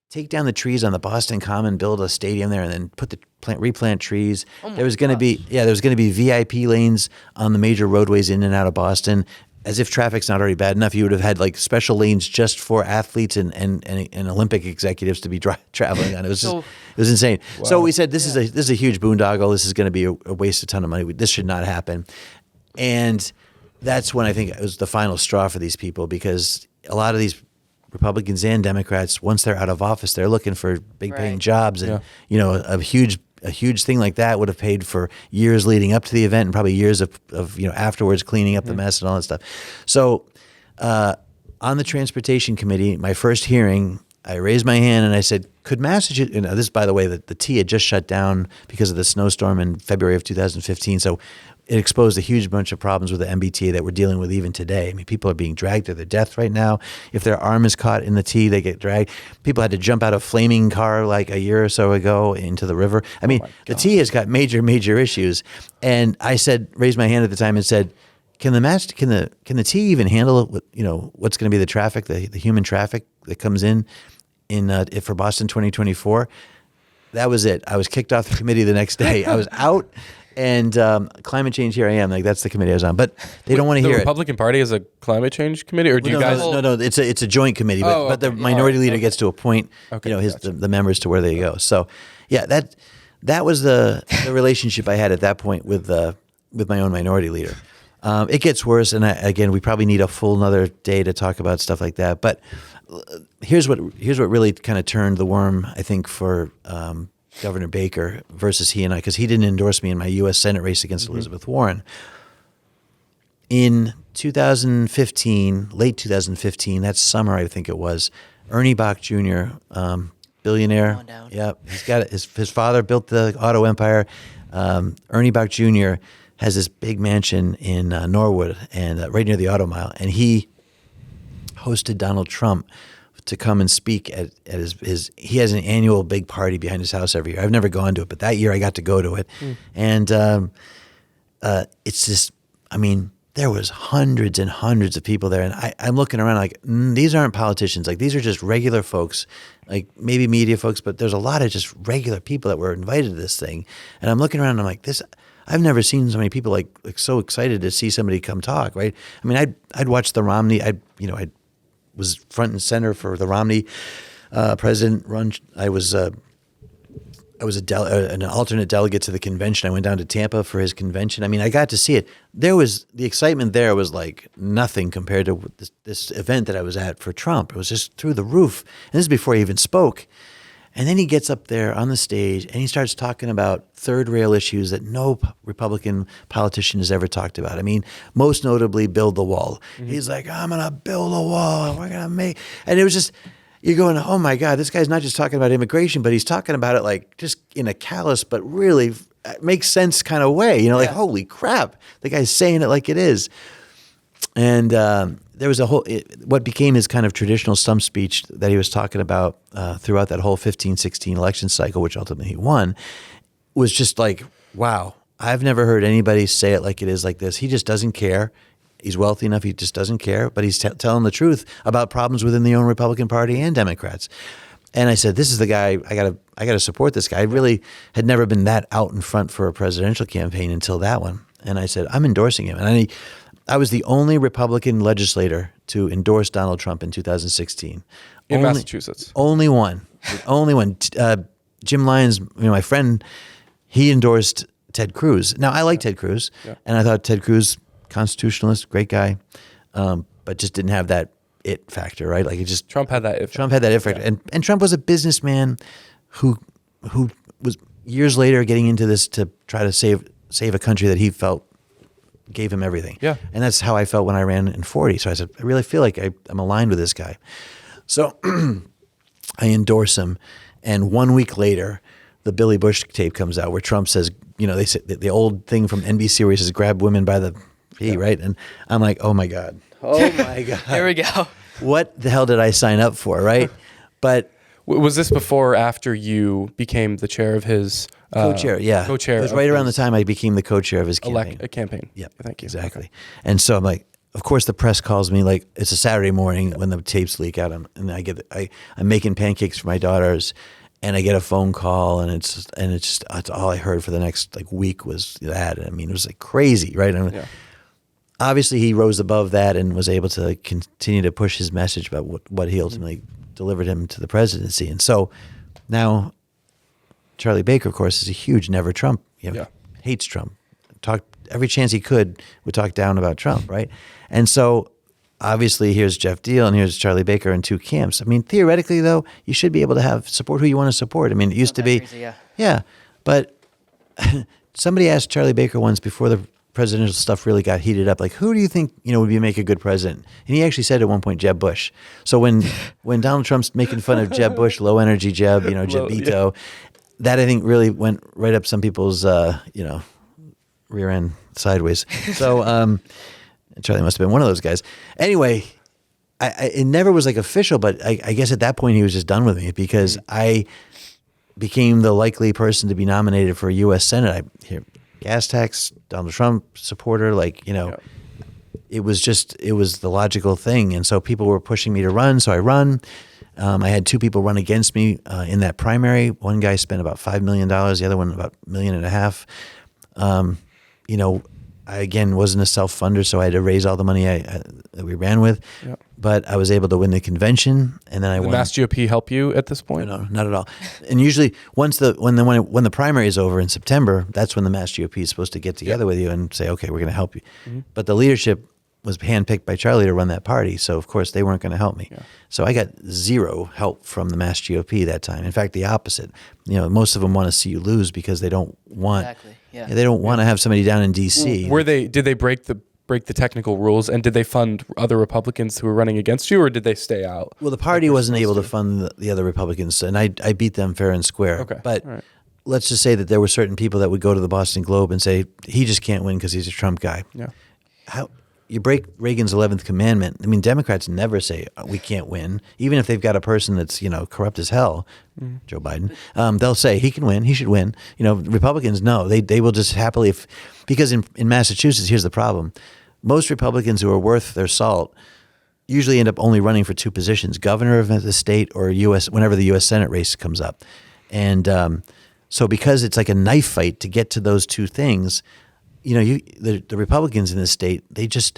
take down the trees on the Boston Common, build a stadium there, and then replant trees. There was going to be VIP lanes on the major roadways in and out of Boston. As if traffic's not already bad enough, you would have had like special lanes just for athletes and Olympic executives to be traveling on. It was it was insane. Wow. So we said this is a huge boondoggle. This is going to be a waste of a ton of money. This should not happen. And that's when I think it was the final straw for these people, because a lot of these Republicans and Democrats, once they're out of office, they're looking for big paying jobs, and a huge thing like that would have paid for years leading up to the event and probably years of afterwards cleaning up the mess and all that stuff. So on the Transportation Committee, my first hearing, I raised my hand and I said, could Massachusetts, this, by the way, the T had just shut down because of the snowstorm in February of 2015. So it exposed a huge bunch of problems with the MBTA that we're dealing with even today. I mean, people are being dragged to their death right now. If their arm is caught in the T, they get dragged. People had to jump out of a flaming car like a year or so ago into the river. I mean, the T has got major issues. And I raised my hand at the time and said, can the T even handle what's going to be the traffic, the human traffic that comes in for Boston 2024? That was it. I was kicked off the committee the next day. I was out. And climate change, here I am. Like, that's the committee I was on, but they don't want to hear it. The Republican Party is a climate change committee, or do you guys? No. It's a joint committee, but the minority leader gets to appoint the members to where they go. So, yeah, that was the relationship I had at that point with my own minority leader. It gets worse, and again, we probably need a full another day to talk about stuff like that. But here's what really kind of turned the worm, I think, for Governor Baker versus he and I, because he didn't endorse me in my U.S. Senate race against Elizabeth Warren. In 2015, late 2015, that summer I think it was, Ernie Bach Jr., billionaire. Yeah, he's got his father built the auto empire. Ernie Bach Jr. has this big mansion in Norwood and right near the Auto Mile, and he hosted Donald Trump to come and speak at his he has an annual big party behind his house every year. I've never gone to it, but that year I got to go to it. And it's just, I mean, there was hundreds and hundreds of people there, and I'm looking around like, these aren't politicians. Like, these are just regular folks, like maybe media folks, but there's a lot of just regular people that were invited to this thing. And I'm looking around and I'm like, I've never seen so many people like so excited to see somebody come talk, right? I mean, I'd watch the Romney, I was front and center for the Romney president run. I was an alternate delegate to the convention. I went down to Tampa for his convention. I mean, I got to see it. The excitement there was like nothing compared to this event that I was at for Trump. It was just through the roof. And this is before he even spoke. And then he gets up there on the stage and he starts talking about third rail issues that no Republican politician has ever talked about. I mean, most notably, build the wall. He's like, I'm going to build a wall. We're going to make, and it was just, you're going, oh my God, this guy's not just talking about immigration, but he's talking about it like just in a callous, but really makes sense kind of way. Like, holy crap, the guy's saying it like it is. And there was what became his kind of traditional stump speech that he was talking about throughout that whole 15-16 election cycle, which ultimately he won, was just like, wow, I've never heard anybody say it like it is like this. He just doesn't care. He's wealthy enough, he just doesn't care, but he's telling the truth about problems within the own Republican Party and Democrats. And I said, this is the guy, I gotta support this guy. I really had never been that out in front for a presidential campaign until that one. And I said, I'm endorsing him. And I was the only Republican legislator to endorse Donald Trump in 2016. In Massachusetts. Only one. The only one. Jim Lyons, my friend, he endorsed Ted Cruz. Now, I like Ted Cruz, and I thought Ted Cruz, constitutionalist, great guy, but just didn't have that it factor, right? Like, it just... Trump had that it factor. Trump had that it factor. And Trump was a businessman who was years later getting into this to try to save a country that he felt gave him everything. Yeah. And that's how I felt when I ran in 40. So I said, I really feel like I'm aligned with this guy. So I endorse him. And 1 week later, the Billy Bush tape comes out where Trump says, they say the old thing from NBC where he says, grab women by the pee, right? And I'm like, oh my God. Oh my God. Here we go. What the hell did I sign up for, right? But was this before or after you became the chair of his... co-chair, yeah. Co-chair. It was right around the time I became the co-chair of his campaign. Campaign. Yeah, Thank you. Exactly. Okay. And so I'm like, of course, the press calls me like it's a Saturday morning when the tapes leak out, and I'm making pancakes for my daughters, and I get a phone call, and it's all I heard for the next week was that. I mean, it was like crazy, right? And obviously, he rose above that and was able to continue to push his message about what he ultimately delivered him to the presidency. And so now Charlie Baker, of course, is a huge never Trump, hates Trump, talked every chance he would talk down about Trump, right? And so obviously here's Geoff Diehl and here's Charlie Baker in two camps. I mean, theoretically, though, you should be able to support who you want to support. I mean, it used to be, crazy, but somebody asked Charlie Baker once before the presidential stuff really got heated up, like, who do you think, would make a good president? And he actually said at one point, Jeb Bush. So when Donald Trump's making fun of Jeb Bush, low energy Jeb, Jebito, that I think really went right up some people's, rear end sideways. So Charlie must have been one of those guys. Anyway, it never was official, but I guess at that point he was just done with me because I became the likely person to be nominated for a U.S. Senate. I hear gas tax, Donald Trump supporter, it was the logical thing. And so people were pushing me to run. So I run. I had two people run against me in that primary. One guy spent about $5 million. The other one about $1.5 million. I, again, wasn't a self-funder, so I had to raise all the money that we ran with. Yep. But I was able to win the convention, and then I won. Did the Mass GOP help you at this point? No, not at all. And usually, when the primary is over in September, that's when the Mass GOP is supposed to get together with you and say, okay, we're going to help you. Mm-hmm. But the leadership was handpicked by Charlie to run that party, so of course they weren't going to help me. Yeah. So I got zero help from the Mass GOP that time. In fact, the opposite. Most of them want to see you lose because they don't want. Exactly. Yeah. They don't want to have somebody down in D.C. Did they break the technical rules, and did they fund other Republicans who were running against you, or did they stay out? Well, the party wasn't able to fund the other Republicans, and I beat them fair and square. Okay. But let's just say that there were certain people that would go to the Boston Globe and say, he just can't win because he's a Trump guy. Yeah. How you break Reagan's 11th commandment. I mean, Democrats never say we can't win, even if they've got a person that's corrupt as hell, Joe Biden. They'll say he can win, he should win. Republicans, no, they will just happily because in Massachusetts, here's the problem: most Republicans who are worth their salt usually end up only running for two positions: governor of the state or U.S. whenever the U.S. Senate race comes up, and so because it's like a knife fight to get to those two things. The Republicans in this state, and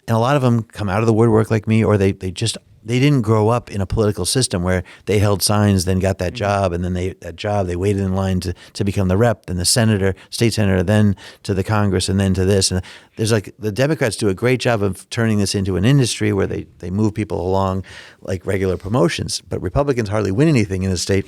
a lot of them come out of the woodwork like me, or they didn't grow up in a political system where they held signs, then got that job, and then they waited in line to become the rep, then the senator, state senator, then to the Congress, and then to this. And there's the Democrats do a great job of turning this into an industry where they move people along like regular promotions, but Republicans hardly win anything in the state,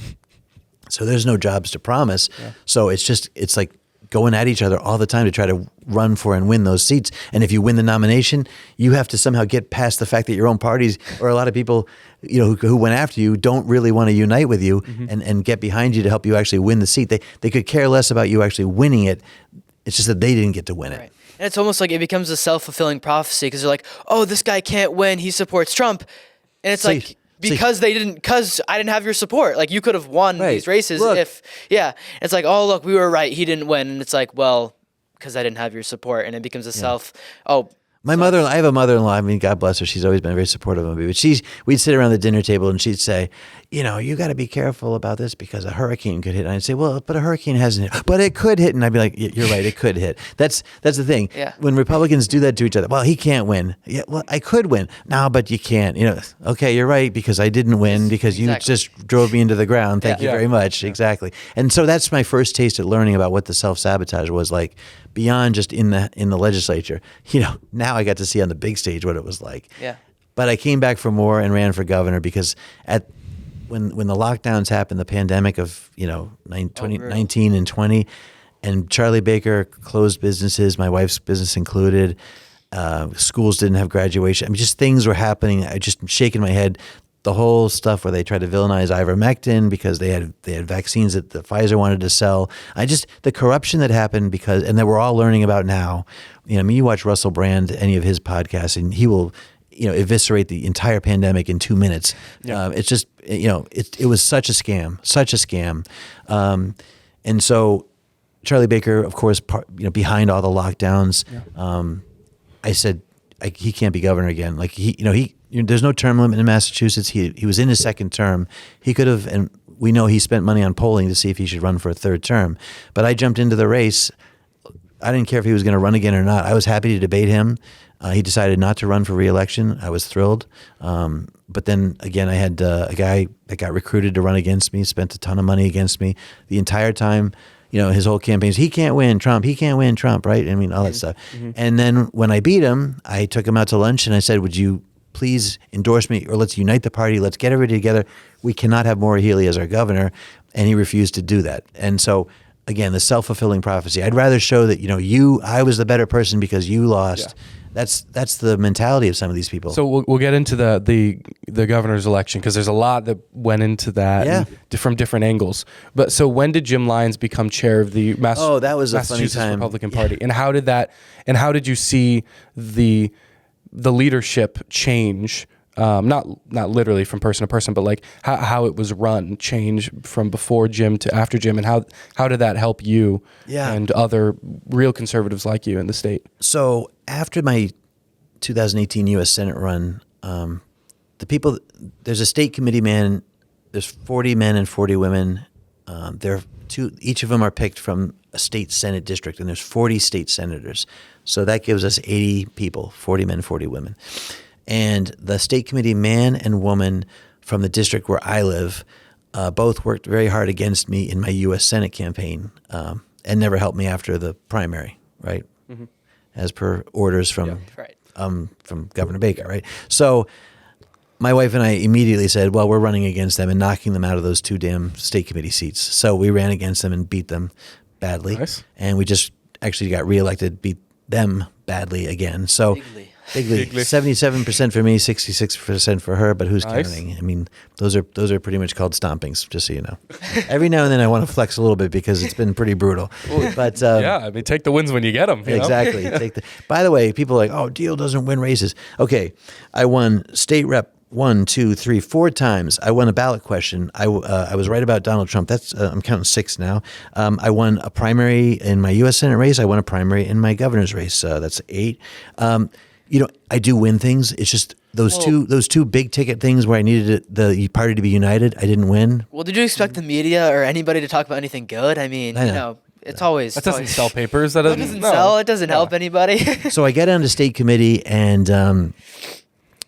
so there's no jobs to promise. Yeah. So it's like going at each other all the time to try to run for and win those seats. And if you win the nomination, you have to somehow get past the fact that your own parties or a lot of people, who went after you don't really want to unite with you and get behind you to help you actually win the seat. They could care less about you actually winning it. It's just that they didn't get to win it. Right. And it's almost like it becomes a self-fulfilling prophecy because they're like, oh, this guy can't win. He supports Trump. And it's because I didn't have your support. Like, you could have won these races It's like, oh, look, we were right. He didn't win. And it's like, well, because I didn't have your support. And it becomes a I have a mother-in-law. I mean, God bless her. She's always been very supportive of me. But we'd sit around the dinner table and she'd say, you got to be careful about this because a hurricane could hit. And I'd say, well, but a hurricane hasn't hit. But it could hit. And I'd be like, you're right, it could hit. That's the thing. Yeah. When Republicans do that to each other, well, he can't win. Yeah, well, I could win. No, but you can't. Okay, you're right because I didn't win because you Exactly. just drove me into the ground. Thank you Yeah. very much. Yeah. Exactly. And so that's my first taste at learning about what the self-sabotage was like beyond just in the legislature. Now I got to see on the big stage what it was like. Yeah. But I came back for more and ran for governor because when the lockdowns happened, the pandemic of 2019 and 20, and Charlie Baker closed businesses, my wife's business included. Schools didn't have graduation. I mean, just things were happening. I just shaking my head. The whole stuff where they tried to villainize ivermectin because they had vaccines that the Pfizer wanted to sell. The corruption that happened and that we're all learning about now. You watch Russell Brand, any of his podcasts, and he will eviscerate the entire pandemic in 2 minutes. Yeah. It's just, it was such a scam. And so Charlie Baker, of course, behind all the lockdowns, I said, he can't be governor again. Like there's no term limit in Massachusetts. He was in his second term. He could have, and we know he spent money on polling to see if he should run for a third term. But I jumped into the race. I didn't care if he was going to run again or not. I was happy to debate him. He decided not to run for re-election. I was thrilled. But then again, I had a guy that got recruited to run against me, spent a ton of money against me the entire time. His whole campaign, he can't win Trump, right? I mean, all that stuff. Mm-hmm. And then when I beat him, I took him out to lunch and I said, would you please endorse me, or let's unite the party. Let's get everybody together. We cannot have Maura Healey as our governor. And he refused to do that. And so, again, the self-fulfilling prophecy. I'd rather show that, I was the better person because you lost. Yeah. That's the mentality of some of these people. So we'll get into the governor's election because there's a lot that went into that from different angles. But so when did Jim Lyons become chair of the that was a Massachusetts funny time. Republican Party? And how did you see the leadership change? Not literally from person to person, but like how it was run change from before Jim to after Jim, and how did that help you and other real conservatives like you in the state? So after my 2018 U.S. Senate run, there's a state committee man. There's 40 men and 40 women. Each of them are picked from a state Senate district, and there's 40 state senators. So that gives us 80 people, 40 men, 40 women. And the state committee man and woman from the district where I live both worked very hard against me in my U.S. Senate campaign and never helped me after the primary, right? Mm-hmm. As per orders from Governor Baker, right? So my wife and I immediately said, well, we're running against them and knocking them out of those 2 damn state committee seats. So we ran against them and beat them badly. Nice. And we just actually got reelected, beat them badly again. So Bigly. 77% for me, 66% for her, but who's counting? I mean, those are pretty much called stompings, just so you know. Every now and then I want to flex a little bit because it's been pretty brutal. But take the wins when you get them. Exactly. By the way, people are like, oh, Diehl doesn't win races. Okay, I won state rep 1, 2, 3, 4 times. I won a ballot question. I was right about Donald Trump. That's I'm counting 6 now. I won a primary in my U.S. Senate race. I won a primary in my governor's race. That's 8. I do win things. It's just those two big ticket things where I needed the party to be united. I didn't win. Well, did you expect the media or anybody to talk about anything good? I mean, it's always that doesn't sell papers. That doesn't sell. It doesn't help anybody. So I get on to state committee, and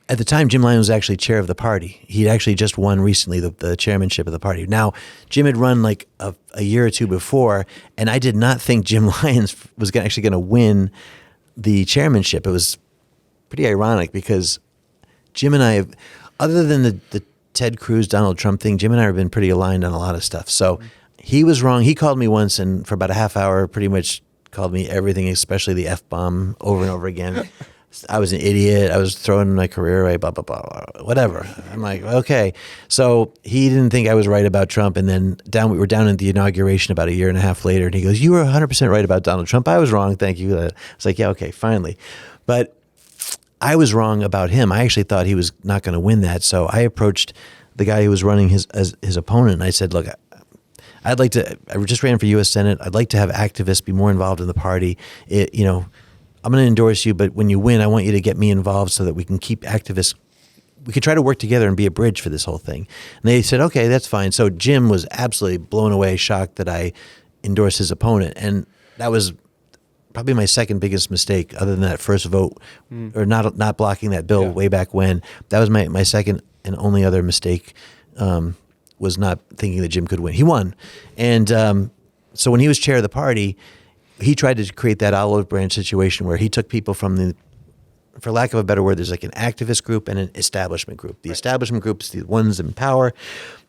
at the time, Jim Lyons was actually chair of the party. He'd actually just won recently the chairmanship of the party. Now, Jim had run like a year or 2 before, and I did not think Jim Lyons was actually going to win the chairmanship. It was pretty ironic because Jim and I, other than the Ted Cruz, Donald Trump thing, Jim and I have been pretty aligned on a lot of stuff. So he was wrong. He called me once and for about a half hour pretty much called me everything, especially the F-bomb over and over again. I was an idiot. I was throwing my career away, blah, blah, blah, whatever. I'm like, okay. So he didn't think I was right about Trump. And then we were down at the inauguration about a year and a half later. And he goes, you were 100% right about Donald Trump. I was wrong. Thank you. I was like, yeah, okay, finally. But I was wrong about him. I actually thought he was not going to win that. So I approached the guy who was running his opponent. And I said, look, I just ran for U.S. Senate. I'd like to have activists be more involved in the party. I'm going to endorse you, but when you win, I want you to get me involved so that we can keep activists we could try to work together and be a bridge for this whole thing. And they said, okay, that's fine. So Jim was absolutely blown away, shocked that I endorsed his opponent. And that was probably my second biggest mistake, other than that first vote, or not blocking that bill way back when. That was my second and only other mistake, was not thinking that Jim could win. He won. And so when he was chair of the party, he tried to create that olive branch situation where he took people from the, for lack of a better word, there's like an activist group and an establishment group. The establishment group's the ones in power.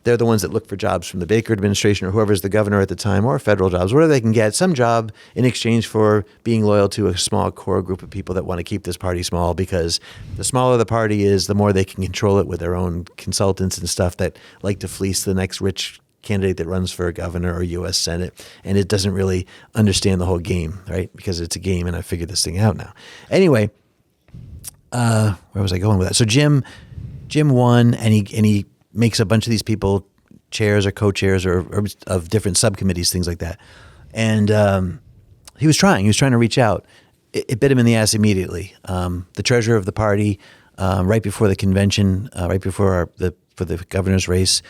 They're the ones that look for jobs from the Baker administration or whoever's the governor at the time, or federal jobs, whatever they can get, some job in exchange for being loyal to a small core group of people that want to keep this party small, because the smaller the party is, the more they can control it with their own consultants and stuff that like to fleece the next rich candidate that runs for governor or U.S. Senate, and it doesn't really understand the whole game, right? Because it's a game, and I figured this thing out now. Anyway, where was I going with that? So Jim won, and he makes a bunch of these people chairs or co-chairs or of different subcommittees, things like that. And he was trying to reach out. It bit him in the ass immediately. The treasurer of the party, right before the convention, right before for the governor's race,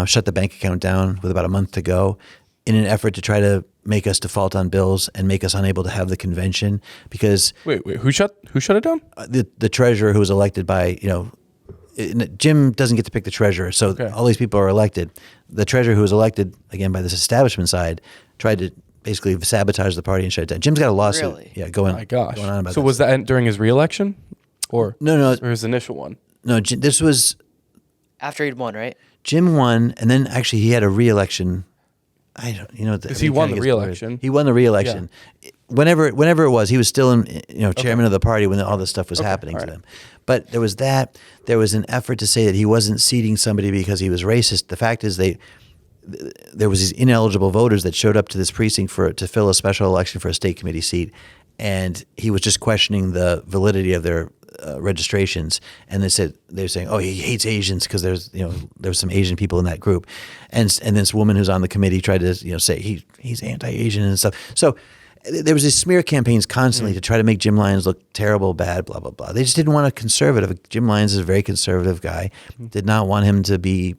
shut the bank account down with about a month to go, in an effort to try to make us default on bills and make us unable to have the convention. Because wait, who shut it down? The treasurer, who was elected by, Jim doesn't get to pick the treasurer, so all these people are elected. The treasurer, who was elected again by this establishment side, tried to basically sabotage the party and shut it down. Jim's got a lawsuit, going on about. So was that during his reelection, or no, or his initial one? No, this was After he'd won, right? Jim won, and then actually he had a reelection. I don't, because he won the reelection. He won the reelection. Yeah. Whenever it was, he was still chairman of the party when all this stuff was happening to them. But there was that. There was an effort to say that he wasn't seating somebody because he was racist. The fact is, there was these ineligible voters that showed up to this precinct to fill a special election for a state committee seat, and he was just questioning the validity of their registrations. And they're saying, oh, he hates Asians because there's some Asian people in that group, and this woman who's on the committee tried to say he's anti-Asian and stuff. So there was these smear campaigns constantly to try to make Jim Lyons look terrible, bad, blah, blah, blah. They just didn't want a conservative. Jim Lyons is a very conservative guy. Did not want him to be,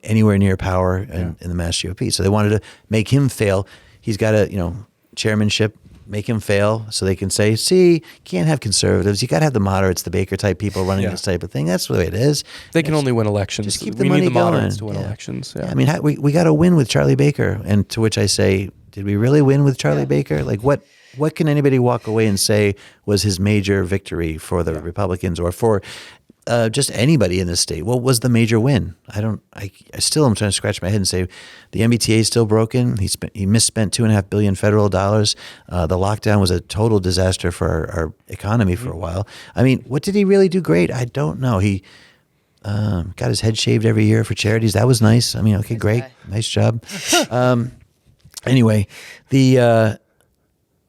anywhere near power in the Mass GOP. So they wanted to make him fail. He's got a, chairmanship, make him fail so they can say, see, you can't have conservatives. You got to have the moderates, the Baker type people running this type of thing. That's the way it is. They can only win elections. Just keep we money need the moderates going. to win elections. Yeah. I mean, we got to win with Charlie Baker. And to which I say, did we really win with Charlie Baker? Like, what can anybody walk away and say was his major victory for the Republicans, or for just anybody in this state? What was the major win? I still am trying to scratch my head and say the MBTA is still broken. He misspent $2.5 billion federal dollars. The lockdown was a total disaster for our economy for a while. I mean, what did he really do great? I don't know. He got his head shaved every year for charities. That was nice. I mean, okay, great. Nice job. Anyway,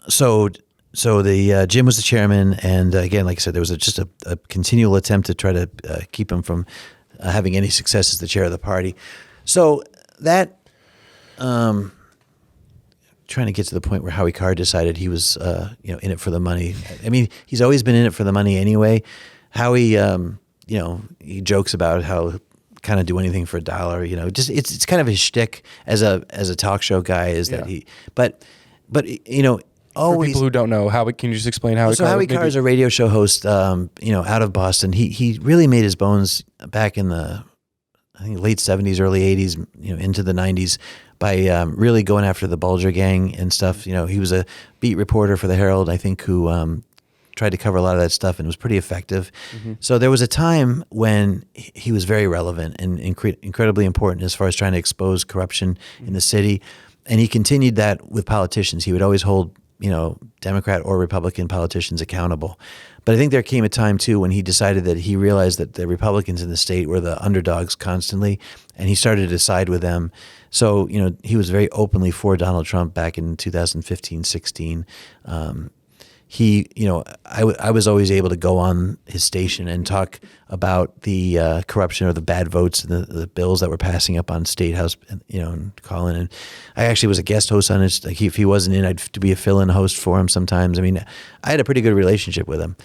so Jim was the chairman, and again, like I said, there was just a continual attempt to try to keep him from having any success as the chair of the party. So that, trying to get to the point where Howie Carr decided he was, in it for the money. I mean, he's always been in it for the money anyway. Howie, he jokes about how kind of do anything for a dollar. Just it's kind of his shtick as a talk show guy is that he, but For people who don't know, can you just explain Howie Carr? So Howie Carr is a radio show host, out of Boston. He really made his bones back in the, I think, late 70s, early 80s, into the 90s by really going after the Bulger Gang and stuff. He was a beat reporter for the Herald, I think, who tried to cover a lot of that stuff and was pretty effective. So there was a time when he was very relevant and incredibly important as far as trying to expose corruption in the city. And he continued that with politicians. He would always hold Democrat or Republican politicians accountable. But I think there came a time, too, when he decided that he realized that the Republicans in the state were the underdogs constantly, and he started to side with them. So, he was very openly for Donald Trump back in 2015, 16. I was always able to go on his station and talk about the corruption or the bad votes and the bills that were passing up on State House, and call in. And I actually was a guest host on it. Like if he wasn't in, I'd to be a fill-in host for him sometimes. I mean, I had a pretty good relationship with him.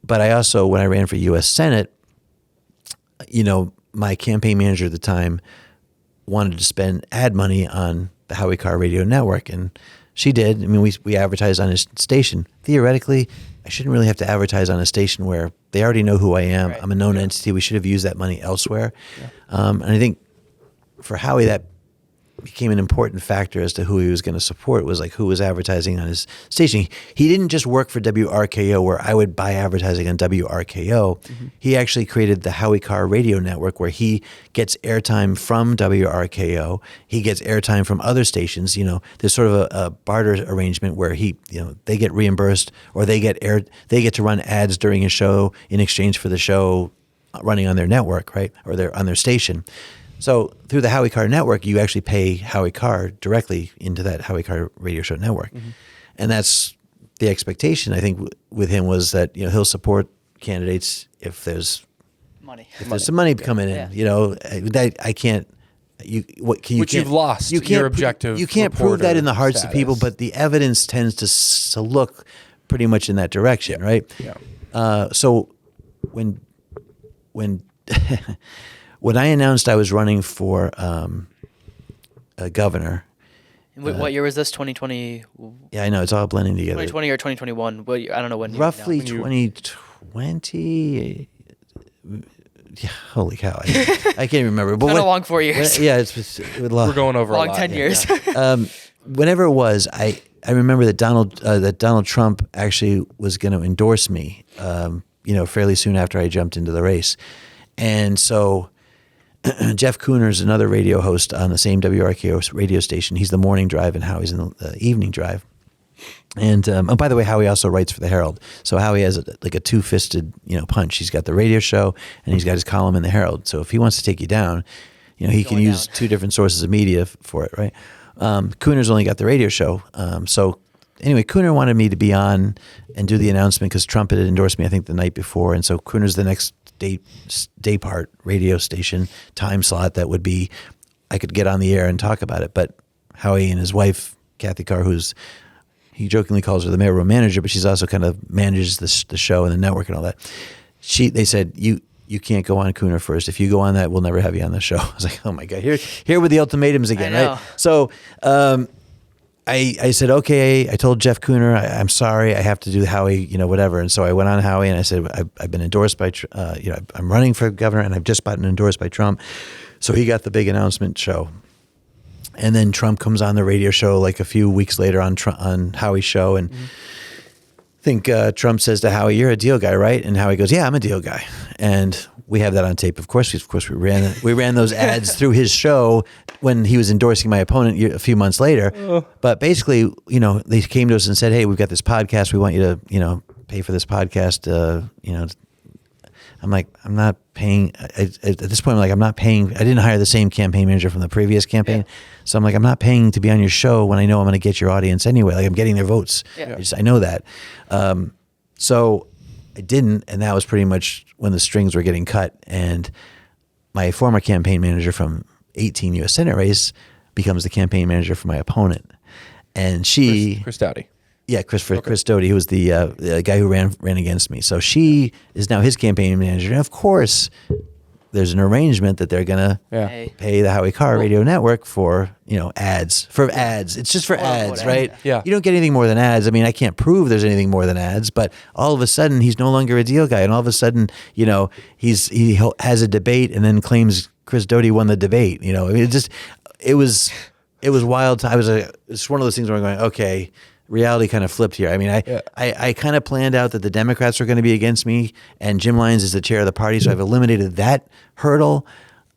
but I also, when I ran for U.S. Senate, my campaign manager at the time wanted to spend ad money on the Howie Carr radio network, and she did. I mean, we advertised on his station. Theoretically, I shouldn't really have to advertise on a station where they already know who I am. Right. I'm a known entity. We should have used that money elsewhere. And I think for Howie, that became an important factor as to who he was going to support, was like who was advertising on his station. He didn't just work for WRKO where I would buy advertising on WRKO. He actually created the Howie Carr radio network where he gets airtime from WRKO. He gets airtime from other stations. There's sort of a barter arrangement where they get reimbursed, or they get to run ads during a show in exchange for the show running on their network, right? Or on their station. So through the Howie Carr network, you actually pay Howie Carr directly into that Howie Carr radio show network. And that's the expectation, I think, with him, was that he'll support candidates if there's some money coming in. That I can't. You've lost You can't your objective. You can't prove that in the hearts of people, status. but the evidence tends to look pretty much in that direction, right? Yeah. So when when I announced I was running for a governor. What year was this? 2020? Yeah, I know, it's all blending together. 2020 or 2021? I don't know when. Roughly 2020. Yeah, holy cow! I can't remember. But It's been a long 4 years. Yeah, We're going over long a lot. 10 years. Whenever it was, I remember that Donald Trump actually was going to endorse me. Fairly soon after I jumped into the race, and so. Geoff Cooner's another radio host on the same WRKO radio station. He's the morning drive, and Howie's in the evening drive. And by the way, Howie also writes for the Herald. So Howie has a two-fisted punch. He's got the radio show, and he's got his column in the Herald. So if he wants to take you down, he can use two different sources of media for it, right? Cooner's only got the radio show. So anyway, Cooner wanted me to be on and do the announcement because Trump had endorsed me, I think, the night before. And so Cooner's the next day part radio station time slot that would be, I could get on the air and talk about it. But Howie and his wife, Kathy Carr, he jokingly calls her the mayoral manager, but she's also kind of manages the show and the network and all that. They said, you can't go on Cooner first. If you go on that, we'll never have you on the show. I was like, oh my God, here were the ultimatums again, right? So I said, okay. I told Geoff Cooner, I'm sorry, I have to do Howie, whatever. And so I went on Howie and I said, I've been endorsed by, I'm running for governor and I've just gotten endorsed by Trump. So he got the big announcement show. And then Trump comes on the radio show like a few weeks later on Howie's show. And I think Trump says to Howie, you're a Diehl guy, right? And Howie goes, yeah, I'm a Diehl guy. And we have that on tape. Of course, we ran those ads through his show when he was endorsing my opponent a few months later. But basically, they came to us and said, hey, we've got this podcast. We want you to, pay for this podcast. I'm like, I'm not paying. At this point, I'm like, I'm not paying. I didn't hire the same campaign manager from the previous campaign. Yeah. So I'm like, I'm not paying to be on your show when I know I'm going to get your audience anyway. Like, I'm getting their votes. Yeah. I know that. So I didn't. And that was pretty much when the strings were getting cut. And my former campaign manager from 18 U.S. Senate race becomes the campaign manager for my opponent. And Chris Doughty. Yeah, Chris Doughty, who was the guy who ran against me. So she is now his campaign manager. And of course, there's an arrangement that they're gonna pay the Howie Carr radio network for ads. For ads, it's just for ads, right? Yeah, you don't get anything more than ads. I mean, I can't prove there's anything more than ads, but all of a sudden he's no longer a Diehl guy, and all of a sudden he has a debate and then claims Chris Doughty won the debate. I mean, it was wild. It's one of those things where I'm going, okay. Reality kind of flipped here. I mean, I kind of planned out that the Democrats were going to be against me, and Jim Lyons is the chair of the party, so I've eliminated that hurdle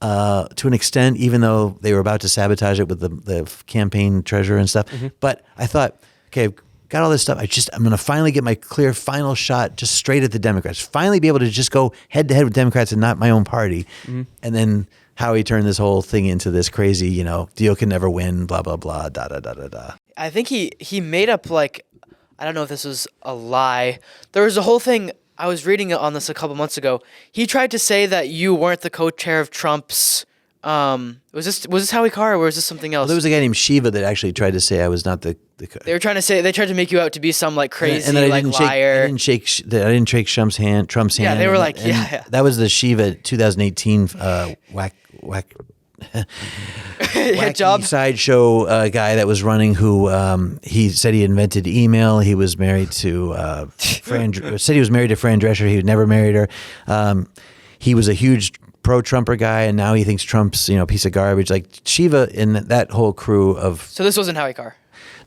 to an extent, even though they were about to sabotage it with the campaign treasurer and stuff. Mm-hmm. But I thought, okay, I've got all this stuff. I'm going to finally get my clear final shot just straight at the Democrats. Finally be able to just go head-to-head with Democrats and not my own party. Mm-hmm. And then Howie turned this whole thing into this crazy, Diehl can never win, blah, blah, blah, da, da, da, da, da. I think he made up, like, I don't know if this was a lie. There was a whole thing, I was reading on this a couple months ago. He tried to say that you weren't the co-chair of Trump's Was this Howie Carr or was this something else? There was a guy named Shiva that actually tried to say I was not the They tried to make you out to be some like crazy and that like liar. I didn't shake Trump's hand. Yeah, they were like, yeah. That was the Shiva 2018 whack wacky job. sideshow guy that was running. Who he said he invented email. He was married to said he was married to Fran Drescher. He had never married her. He was a huge pro-Trumper guy, and now he thinks Trump's a piece of garbage. Like Shiva and that whole crew of. So this wasn't Howie Carr.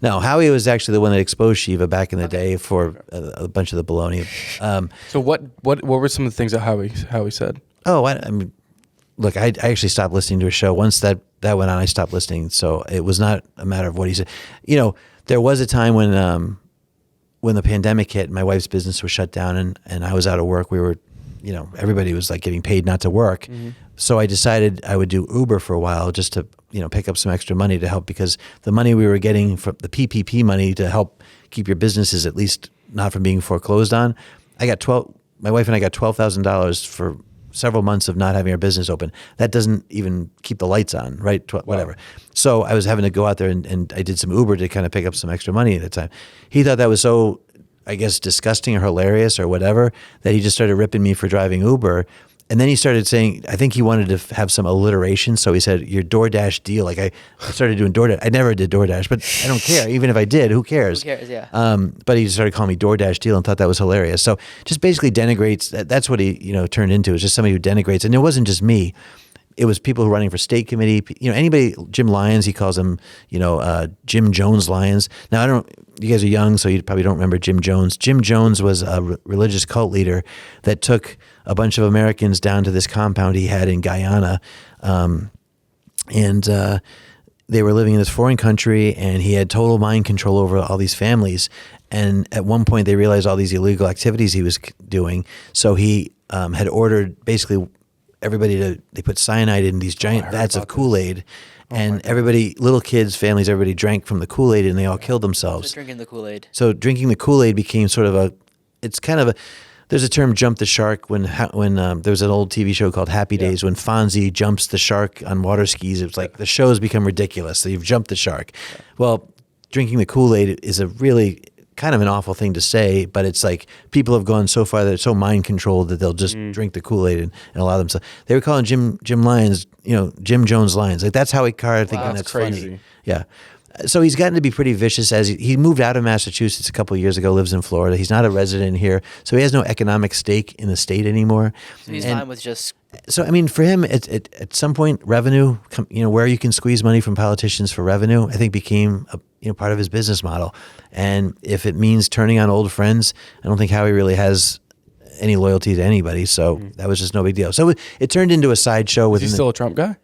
No, Howie was actually the one that exposed Shiva back in the day for a bunch of the baloney. So what were some of the things that Howie said? Oh, I mean, look, I actually stopped listening to his show. Once that went on, I stopped listening. So it was not a matter of what he said. There was a time when the pandemic hit, my wife's business was shut down, and I was out of work. We were, everybody was like getting paid not to work. Mm-hmm. So I decided I would do Uber for a while just to, pick up some extra money to help, because the money we were getting from the PPP money to help keep your businesses at least not from being foreclosed on. My wife and I got $12,000 for several months of not having our business open. That doesn't even keep the lights on, right? Whatever. So I was having to go out there and I did some Uber to kind of pick up some extra money at the time. He thought that was so, I guess, disgusting or hilarious or whatever, that he just started ripping me for driving Uber. And then he started saying, I think he wanted to have some alliteration. So he said, your DoorDash deal. Like I started doing DoorDash. I never did DoorDash, but I don't care. Even if I did, who cares? Who cares, yeah. But he started calling me DoorDash deal and thought that was hilarious. So just basically denigrates. That's what he, turned into, is just somebody who denigrates. And it wasn't just me. It was people who were running for state committee. Anybody, Jim Lyons, he calls them, Jim Jones Lyons. Now, you guys are young, so you probably don't remember Jim Jones. Jim Jones was a religious cult leader that took a bunch of Americans down to this compound he had in Guyana. And they were living in this foreign country, and he had total mind control over all these families. And at one point, they realized all these illegal activities he was doing. So he had ordered basically everybody they put cyanide in these giant vats of Kool-Aid, and everybody, little kids, families, everybody drank from the Kool-Aid, and they all killed themselves. So drinking the Kool-Aid. So drinking the Kool-Aid became sort of there's a term, jump the shark, when there was an old TV show called Happy Days, when Fonzie jumps the shark on water skis. It was like the show's become ridiculous, so you've jumped the shark. Yeah. Well, drinking the Kool-Aid is a really kind of an awful thing to say, but it's like people have gone so far that they're so mind controlled that they'll just drink the Kool-Aid and allow themselves. They were calling Jim Lyons, Jim Jones Lyons. Like that's how he carved thinking that's crazy. Funny. Yeah. So he's gotten to be pretty vicious as he moved out of Massachusetts a couple of years ago, lives in Florida. He's not a resident here, so he has no economic stake in the state anymore. So he's fine with just. So I mean, for him, at some point, revenue, where you can squeeze money from politicians for revenue, I think became a part of his business model. And if it means turning on old friends, I don't think Howie really has any loyalty to anybody. So that was just no big deal. So it turned into a sideshow. Is he still a Trump guy?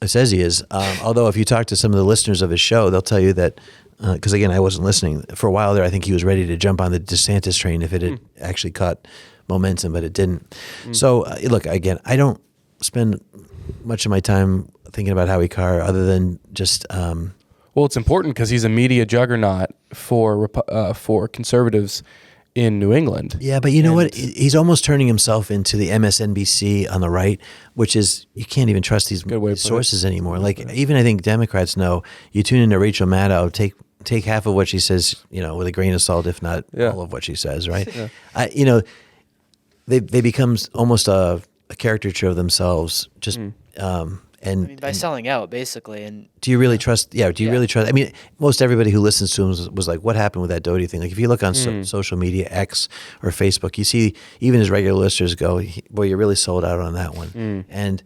It says he is. Although if you talk to some of the listeners of his show, they'll tell you that, because again, I wasn't listening. For a while there, I think he was ready to jump on the DeSantis train if it had actually caught momentum, but it didn't. So look, again, I don't spend much of my time thinking about Howie Carr other than just... well, it's important because he's a media juggernaut for conservatives in New England. Yeah, but you know what? He's almost turning himself into the MSNBC on the right, which is, you can't even trust these sources anymore. Like, even I think Democrats know, you tune into Rachel Maddow, take half of what she says, with a grain of salt, if not all of what she says, right? Yeah. They become almost a caricature of themselves, just by selling out, basically. And do you really trust? Yeah. Do you really trust? I mean, most everybody who listens to him was like, "What happened with that Doty thing?" Like, if you look on social media, X or Facebook, you see even his regular listeners go, "Boy, you really sold out on that one." And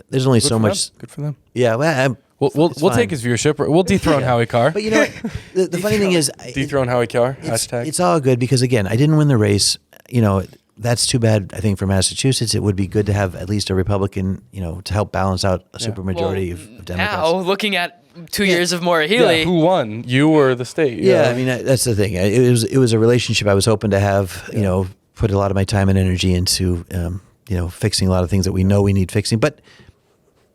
there's only so much. Good for them. Yeah. Well, we'll take his viewership. We'll dethrone Howie Carr. But you know what? The funny thing is, dethrone Howie Carr. Hashtag. It's all good because again, I didn't win the race. That's too bad, I think, for Massachusetts. It would be good to have at least a Republican, to help balance out a supermajority of Democrats. Now, looking at 2 years of Maura Healey. Yeah, who won? You or the state? Yeah, I mean, that's the thing. It was a relationship I was hoping to have, put a lot of my time and energy into, fixing a lot of things that we know we need fixing. But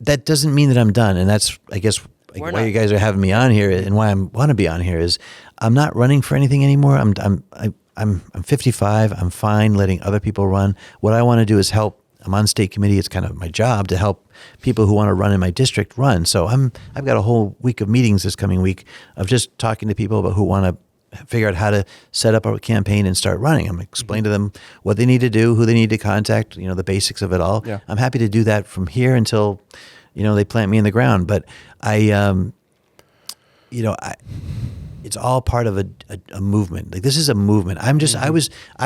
that doesn't mean that I'm done. And that's, I guess, why you guys are having me on here and why I want to be on here is I'm not running for anything anymore. I'm 55. I'm fine letting other people run. What I want to do is help I'm on state committee. It's kind of my job to help people who want to run in my district run. So I've got a whole week of meetings this coming week of just talking to people about who want to figure out how to set up a campaign and start running. I'm explain to them what they need to do, who they need to contact, the basics of it all. Yeah. I'm happy to do that from here until, they plant me in the ground. But it's all part of a movement. Like, this is a movement. I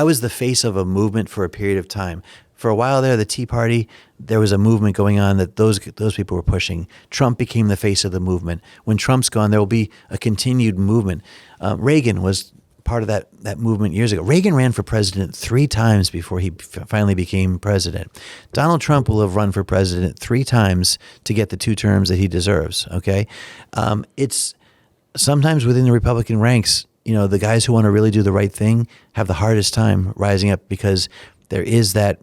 was the face of a movement for a period of time. For a while there, the Tea Party, there was a movement going on that those people were pushing. Trump became the face of the movement. When Trump's gone, there will be a continued movement. Reagan was part of that movement years ago. Reagan ran for president 3 times before he finally became president. Donald Trump will have run for president 3 times to get the 2 terms that he deserves. Okay, it's sometimes within the Republican ranks, the guys who want to really do the right thing have the hardest time rising up, because there is that.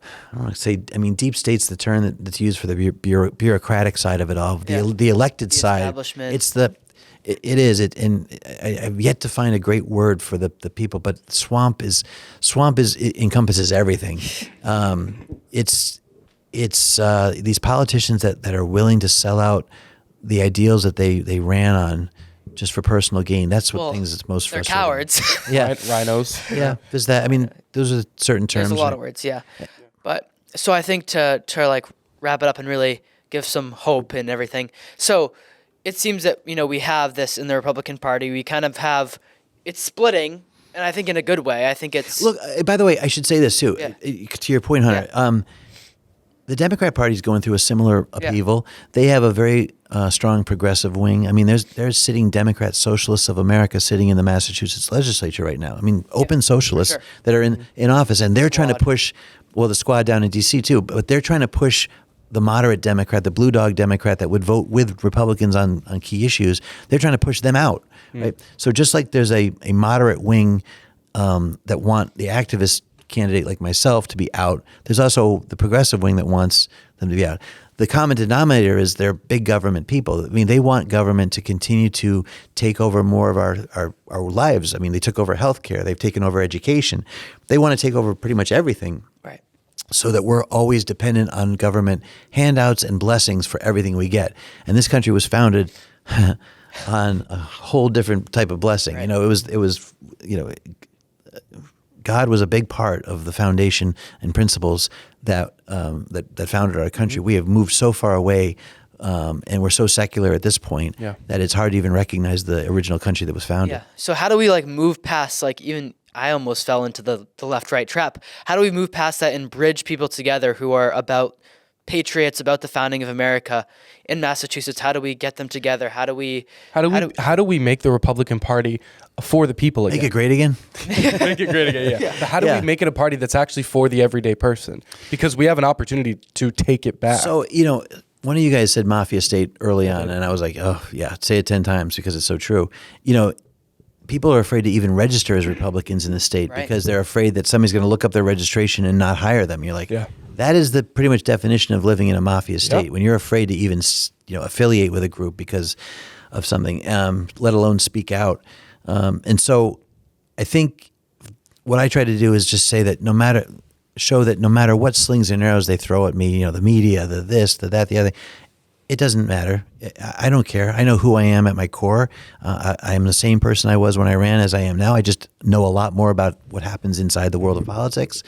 I don't want to say. I mean, deep state's the term that's used for the bureaucratic side of it all. The elected side. Establishment. It's the. It is. And I've yet to find a great word for the people. But swamp it encompasses everything. It's these politicians that are willing to sell out the ideals that they ran on just for personal gain. That's what things that's most they're frustrating. cowards. Yeah, Rhinos. yeah. There's that. I mean, those are certain terms. There's a lot of words, yeah. But so I think to like wrap it up and really give some hope and everything. So it seems that we have this in the Republican Party. We kind of have it's splitting, and I think in a good way. I think it's Look. By the way, I should say this too. Yeah. To your point, Hunter. Yeah. The Democrat Party is going through a similar upheaval. They have a very strong progressive wing. I mean, there's sitting Democrat Socialists of America sitting in the Massachusetts legislature right now. I mean, open socialists sure. that are in office, and they're trying to push. Well, the squad down in D.C. too, but they're trying to push the moderate Democrat, the blue dog Democrat that would vote with Republicans on key issues. They're trying to push them out, right? So just like there's a moderate wing that want the activist candidate like myself to be out, there's also the progressive wing that wants them to be out. The common denominator is they're big government people. I mean, they want government to continue to take over more of our lives. I mean, they took over healthcare. They've taken over education. They want to take over pretty much everything. right. So that we're always dependent on government handouts and blessings for everything we get. And this country was founded on a whole different type of blessing. Right. It was God was a big part of the foundation and principles that founded our country. We have moved so far away, and we're so secular at this point that it's hard to even recognize the original country that was founded. Yeah. So how do we move past even I almost fell into the left-right trap. How do we move past that and bridge people together who are about patriots, about the founding of America in Massachusetts? How do we get them together? How do we make the Republican Party for the people again? Make it great again? Make it great again, yeah. How do we make it a party that's actually for the everyday person? Because we have an opportunity to take it back. So, one of you guys said mafia state early on, and I was like, oh, yeah, say it 10 times because it's so true. People are afraid to even register as Republicans in the state because they're afraid that somebody's going to look up their registration and not hire them. You're like, that is the pretty much definition of living in a mafia state, when you're afraid to even affiliate with a group because of something, let alone speak out. And so I think what I try to do is just say that no matter what slings and arrows they throw at me, the media, the this, the that, the other, it doesn't matter. I don't care. I know who I am at my core. I am the same person I was when I ran as I am now. I just know a lot more about what happens inside the world of politics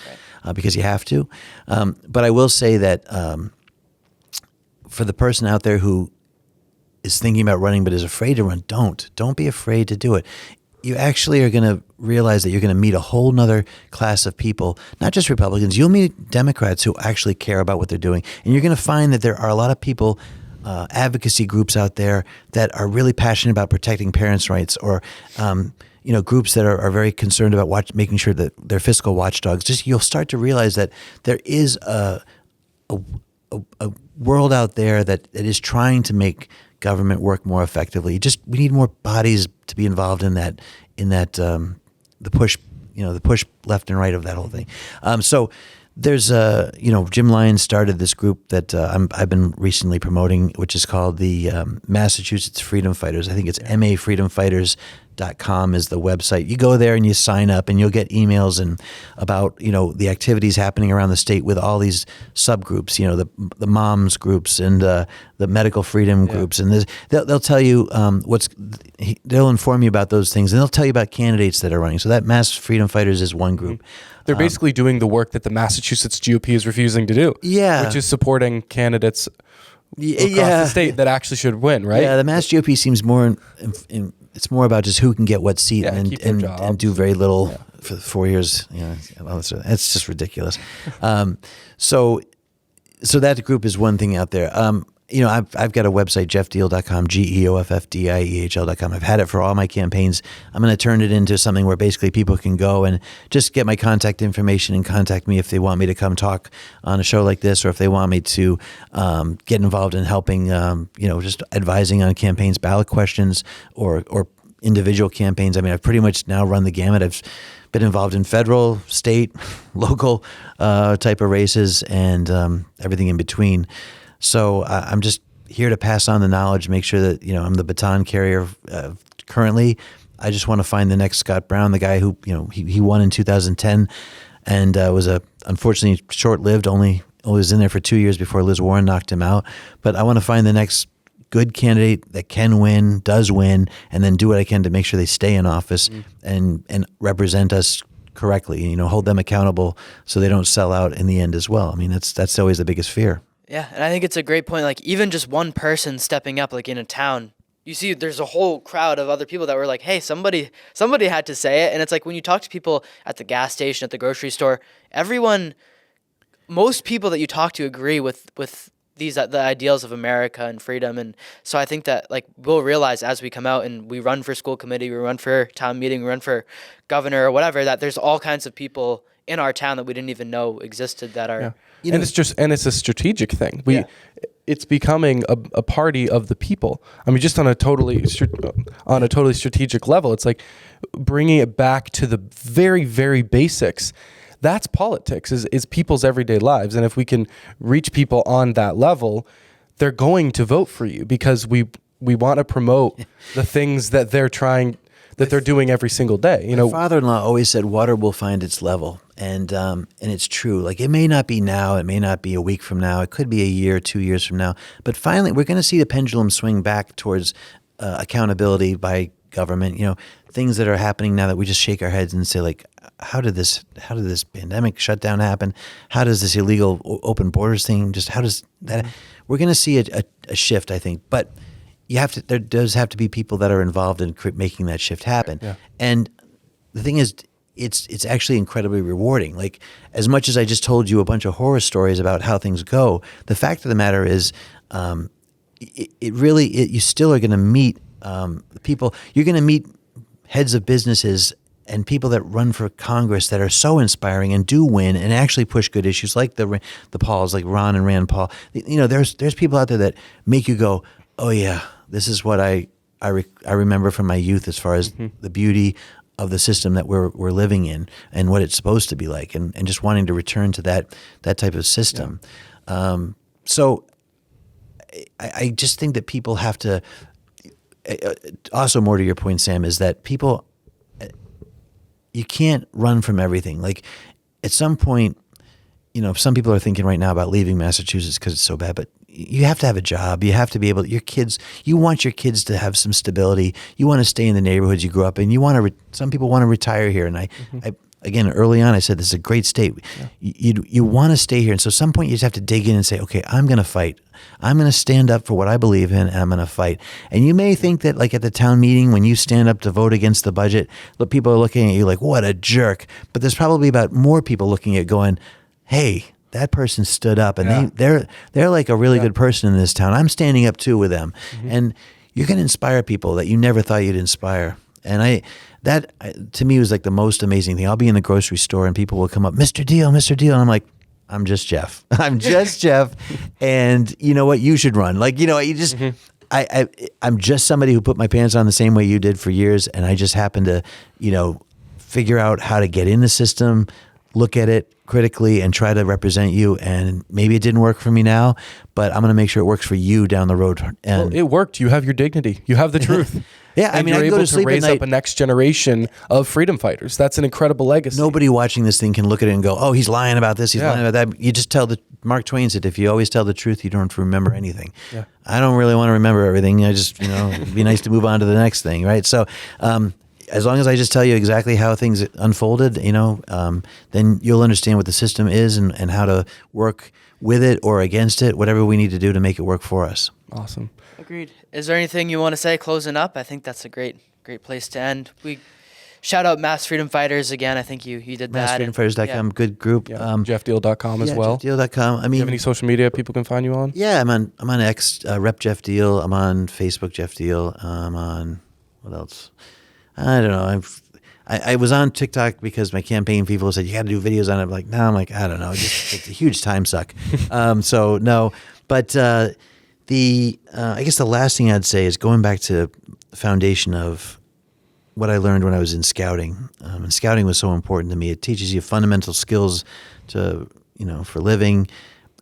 because you have to. But I will say that for the person out there who is thinking about running but is afraid to run, don't be afraid to do it. You actually are going to realize that you're going to meet a whole nother class of people, not just Republicans. You'll meet Democrats who actually care about what they're doing. And you're going to find that there are a lot of people, advocacy groups out there that are really passionate about protecting parents' rights, or groups that are very concerned about making sure that they're fiscal watchdogs. You'll start to realize that there is a world out there that is trying to make government work more effectively. We need more bodies to be involved in that. The push left and right of that whole thing. So there's Jim Lyons started this group that I've been recently promoting, which is called the Massachusetts Freedom Fighters. I think it's MAFreedomFighters.org. jeffdeal.com is the website. You go there and you sign up, and you'll get emails and about, the activities happening around the state with all these subgroups, the moms groups and the medical freedom groups. And they'll tell you they'll inform you about those things, and they'll tell you about candidates that are running. So that Mass Freedom Fighters is one group. They're basically doing the work that the Massachusetts GOP is refusing to do. Yeah. Which is supporting candidates across the state that actually should win, right? Yeah, the Mass GOP seems more it's more about just who can get what seat and do very little for 4 years. It's just ridiculous. So that group is one thing out there. I've got a website, geoffdeal.com, geoffdiehl.com. I've had it for all my campaigns. I'm going to turn it into something where basically people can go and just get my contact information and contact me if they want me to come talk on a show like this, or if they want me to get involved in helping, just advising on campaigns, ballot questions, or individual campaigns. I mean, I've pretty much now run the gamut. I've been involved in federal, state, local type of races, and everything in between. So I'm just here to pass on the knowledge, make sure that, I'm the baton carrier currently. I just want to find the next Scott Brown, the guy who, he won in 2010 and was unfortunately short-lived, only was in there for 2 years before Liz Warren knocked him out. But I want to find the next good candidate that can win, does win, and then do what I can to make sure they stay in office and represent us correctly, hold them accountable so they don't sell out in the end as well. I mean, that's always the biggest fear. Yeah, and I think it's a great point. Like, even just one person stepping up, like in a town, you see there's a whole crowd of other people that were like, hey, somebody had to say it. And it's like when you talk to people at the gas station, at the grocery store, most people that you talk to agree with the ideals of America and freedom. And so I think that, like, we'll realize as we come out and we run for school committee, we run for town meeting, we run for governor or whatever, that there's all kinds of people in our town that we didn't even know existed that are... Yeah. It's a strategic thing. It's becoming a party of the people. I mean, just on a totally strategic level, it's like bringing it back to the very, very basics. That's politics, is people's everyday lives. And if we can reach people on that level, they're going to vote for you because we want to promote the things that they're doing every single day. My father-in-law always said water will find its level. And it's true. Like, it may not be now, it may not be a week from now, it could be a year, 2 years from now. But finally, we're going to see the pendulum swing back towards accountability by government. Things that are happening now that we just shake our heads and say, like, how did this pandemic shutdown happen? How does this illegal open borders thing how does that? We're going to see a shift, I think. But there does have to be people that are involved in making that shift happen. Yeah. And the thing is, it's actually incredibly rewarding. Like, as much as I just told you a bunch of horror stories about how things go, the fact of the matter is, you still are going to meet people. You're going to meet heads of businesses and people that run for Congress that are so inspiring and do win and actually push good issues, like the Pauls, like Ron and Rand Paul. There's people out there that make you go, oh yeah, this is what I remember from my youth as far as the beauty of the system that we're living in and what it's supposed to be like, and just wanting to return to that type of system. Yeah. So I just think that people have to, also more to your point, Sam, is that people, you can't run from everything. Like, at some point, some people are thinking right now about leaving Massachusetts because it's so bad, but you have to have a job. You have to be able to, you want your kids to have some stability. You want to stay in the neighborhoods you grew up in. Some people want to retire here. And I again, early on, I said, this is a great state. Yeah. You want to stay here. And so at some point you just have to dig in and say, okay, I'm going to fight. I'm going to stand up for what I believe in, and I'm going to fight. And you may think that, like, at the town meeting, when you stand up to vote against the budget, people are looking at you like, what a jerk. But there's probably about more people looking at going, hey, that person stood up, and they're like a really good person in this town. I'm standing up too with them. And you're going to inspire people that you never thought you'd inspire. And that to me was like the most amazing thing. I'll be in the grocery store and people will come up, Mr. Diehl, and I'm like, I'm just Geoff. I'm just Geoff. And you know what? You should run. Like, you just, I'm just somebody who put my pants on the same way you did for years. And I just happened to, figure out how to get in the system, look at it critically and try to represent you. And maybe it didn't work for me now, but I'm going to make sure it works for you down the road. And Well, it worked. You have your dignity. You have the truth. yeah, I And mean, you're I go able to sleep raise at night. up a next generation of freedom fighters. That's an incredible legacy. Nobody watching this thing can look at it and go, "Oh, he's lying about this. He's Yeah. lying about that." You just tell the Mark Twain said, "If you always tell the truth, you don't have to remember anything." Yeah. I don't really want to remember everything. I just, it'd be nice to move on to the next thing, right? So, as long as I just tell you exactly how things unfolded, then you'll understand what the system is and how to work with it or against it, whatever we need to do to make it work for us. Awesome. Agreed. Is there anything you want to say closing up? I think that's a great place to end. We shout out Mass Freedom Fighters again. I think you did that. MassFreedomFighters.com, good group. Yeah. JeffDiehl.com as well. JeffDiehl.com. I Do mean, you have any social media people can find you on? yeah, I'm on X, Rep Geoff Diehl. I'm on Facebook, Geoff Diehl. I'm on, what else? I don't know. I was on TikTok because my campaign people said, you got to do videos on it. I'm like, no, I don't know. It's a huge time suck. So no, but I guess the last thing I'd say is going back to the foundation of what I learned when I was in scouting. And scouting was so important to me. It teaches you fundamental skills for living.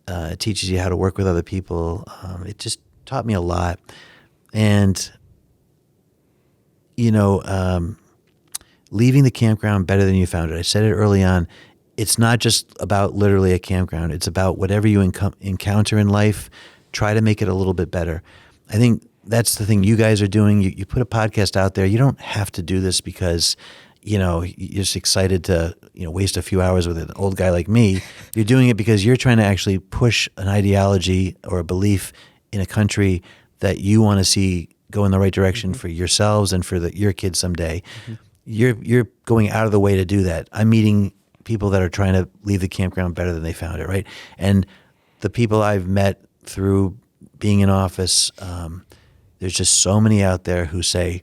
It teaches you how to work with other people. It just taught me a lot. And leaving the campground better than you found it. I said it early on. It's not just about literally a campground. It's about whatever you encounter in life. Try to make it a little bit better. I think that's the thing you guys are doing. You put a podcast out there. You don't have to do this because, you're just excited to, waste a few hours with an old guy like me. You're doing it because you're trying to actually push an ideology or a belief in a country that you want to see go in the right direction for yourselves and for your kids someday. You're going out of the way to do that. I'm meeting people that are trying to leave the campground better than they found it, right? And the people I've met through being in office, there's just so many out there who say,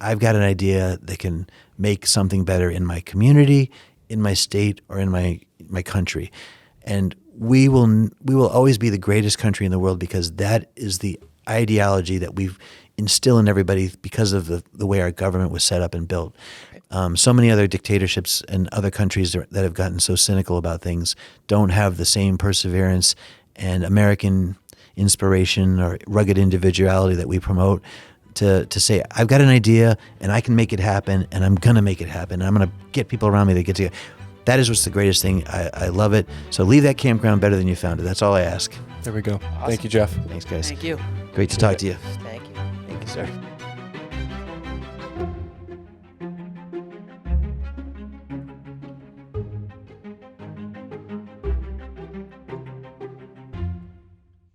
I've got an idea that can make something better in my community, in my state, or in my country. And we will always be the greatest country in the world because that is the ideology that we've instilled in everybody because of the way our government was set up and built. So many other dictatorships and other countries that have gotten so cynical about things don't have the same perseverance and American inspiration or rugged individuality that we promote to say, I've got an idea and I can make it happen and I'm going to make it happen. And I'm going to get people around me that get together. That is what's the greatest thing. I love it. So leave that campground better than you found it. That's all I ask. There we go. Awesome. Thank you, Jeff. Thanks, guys. Thank you. Great to talk to you. Thank you. Thank you, sir.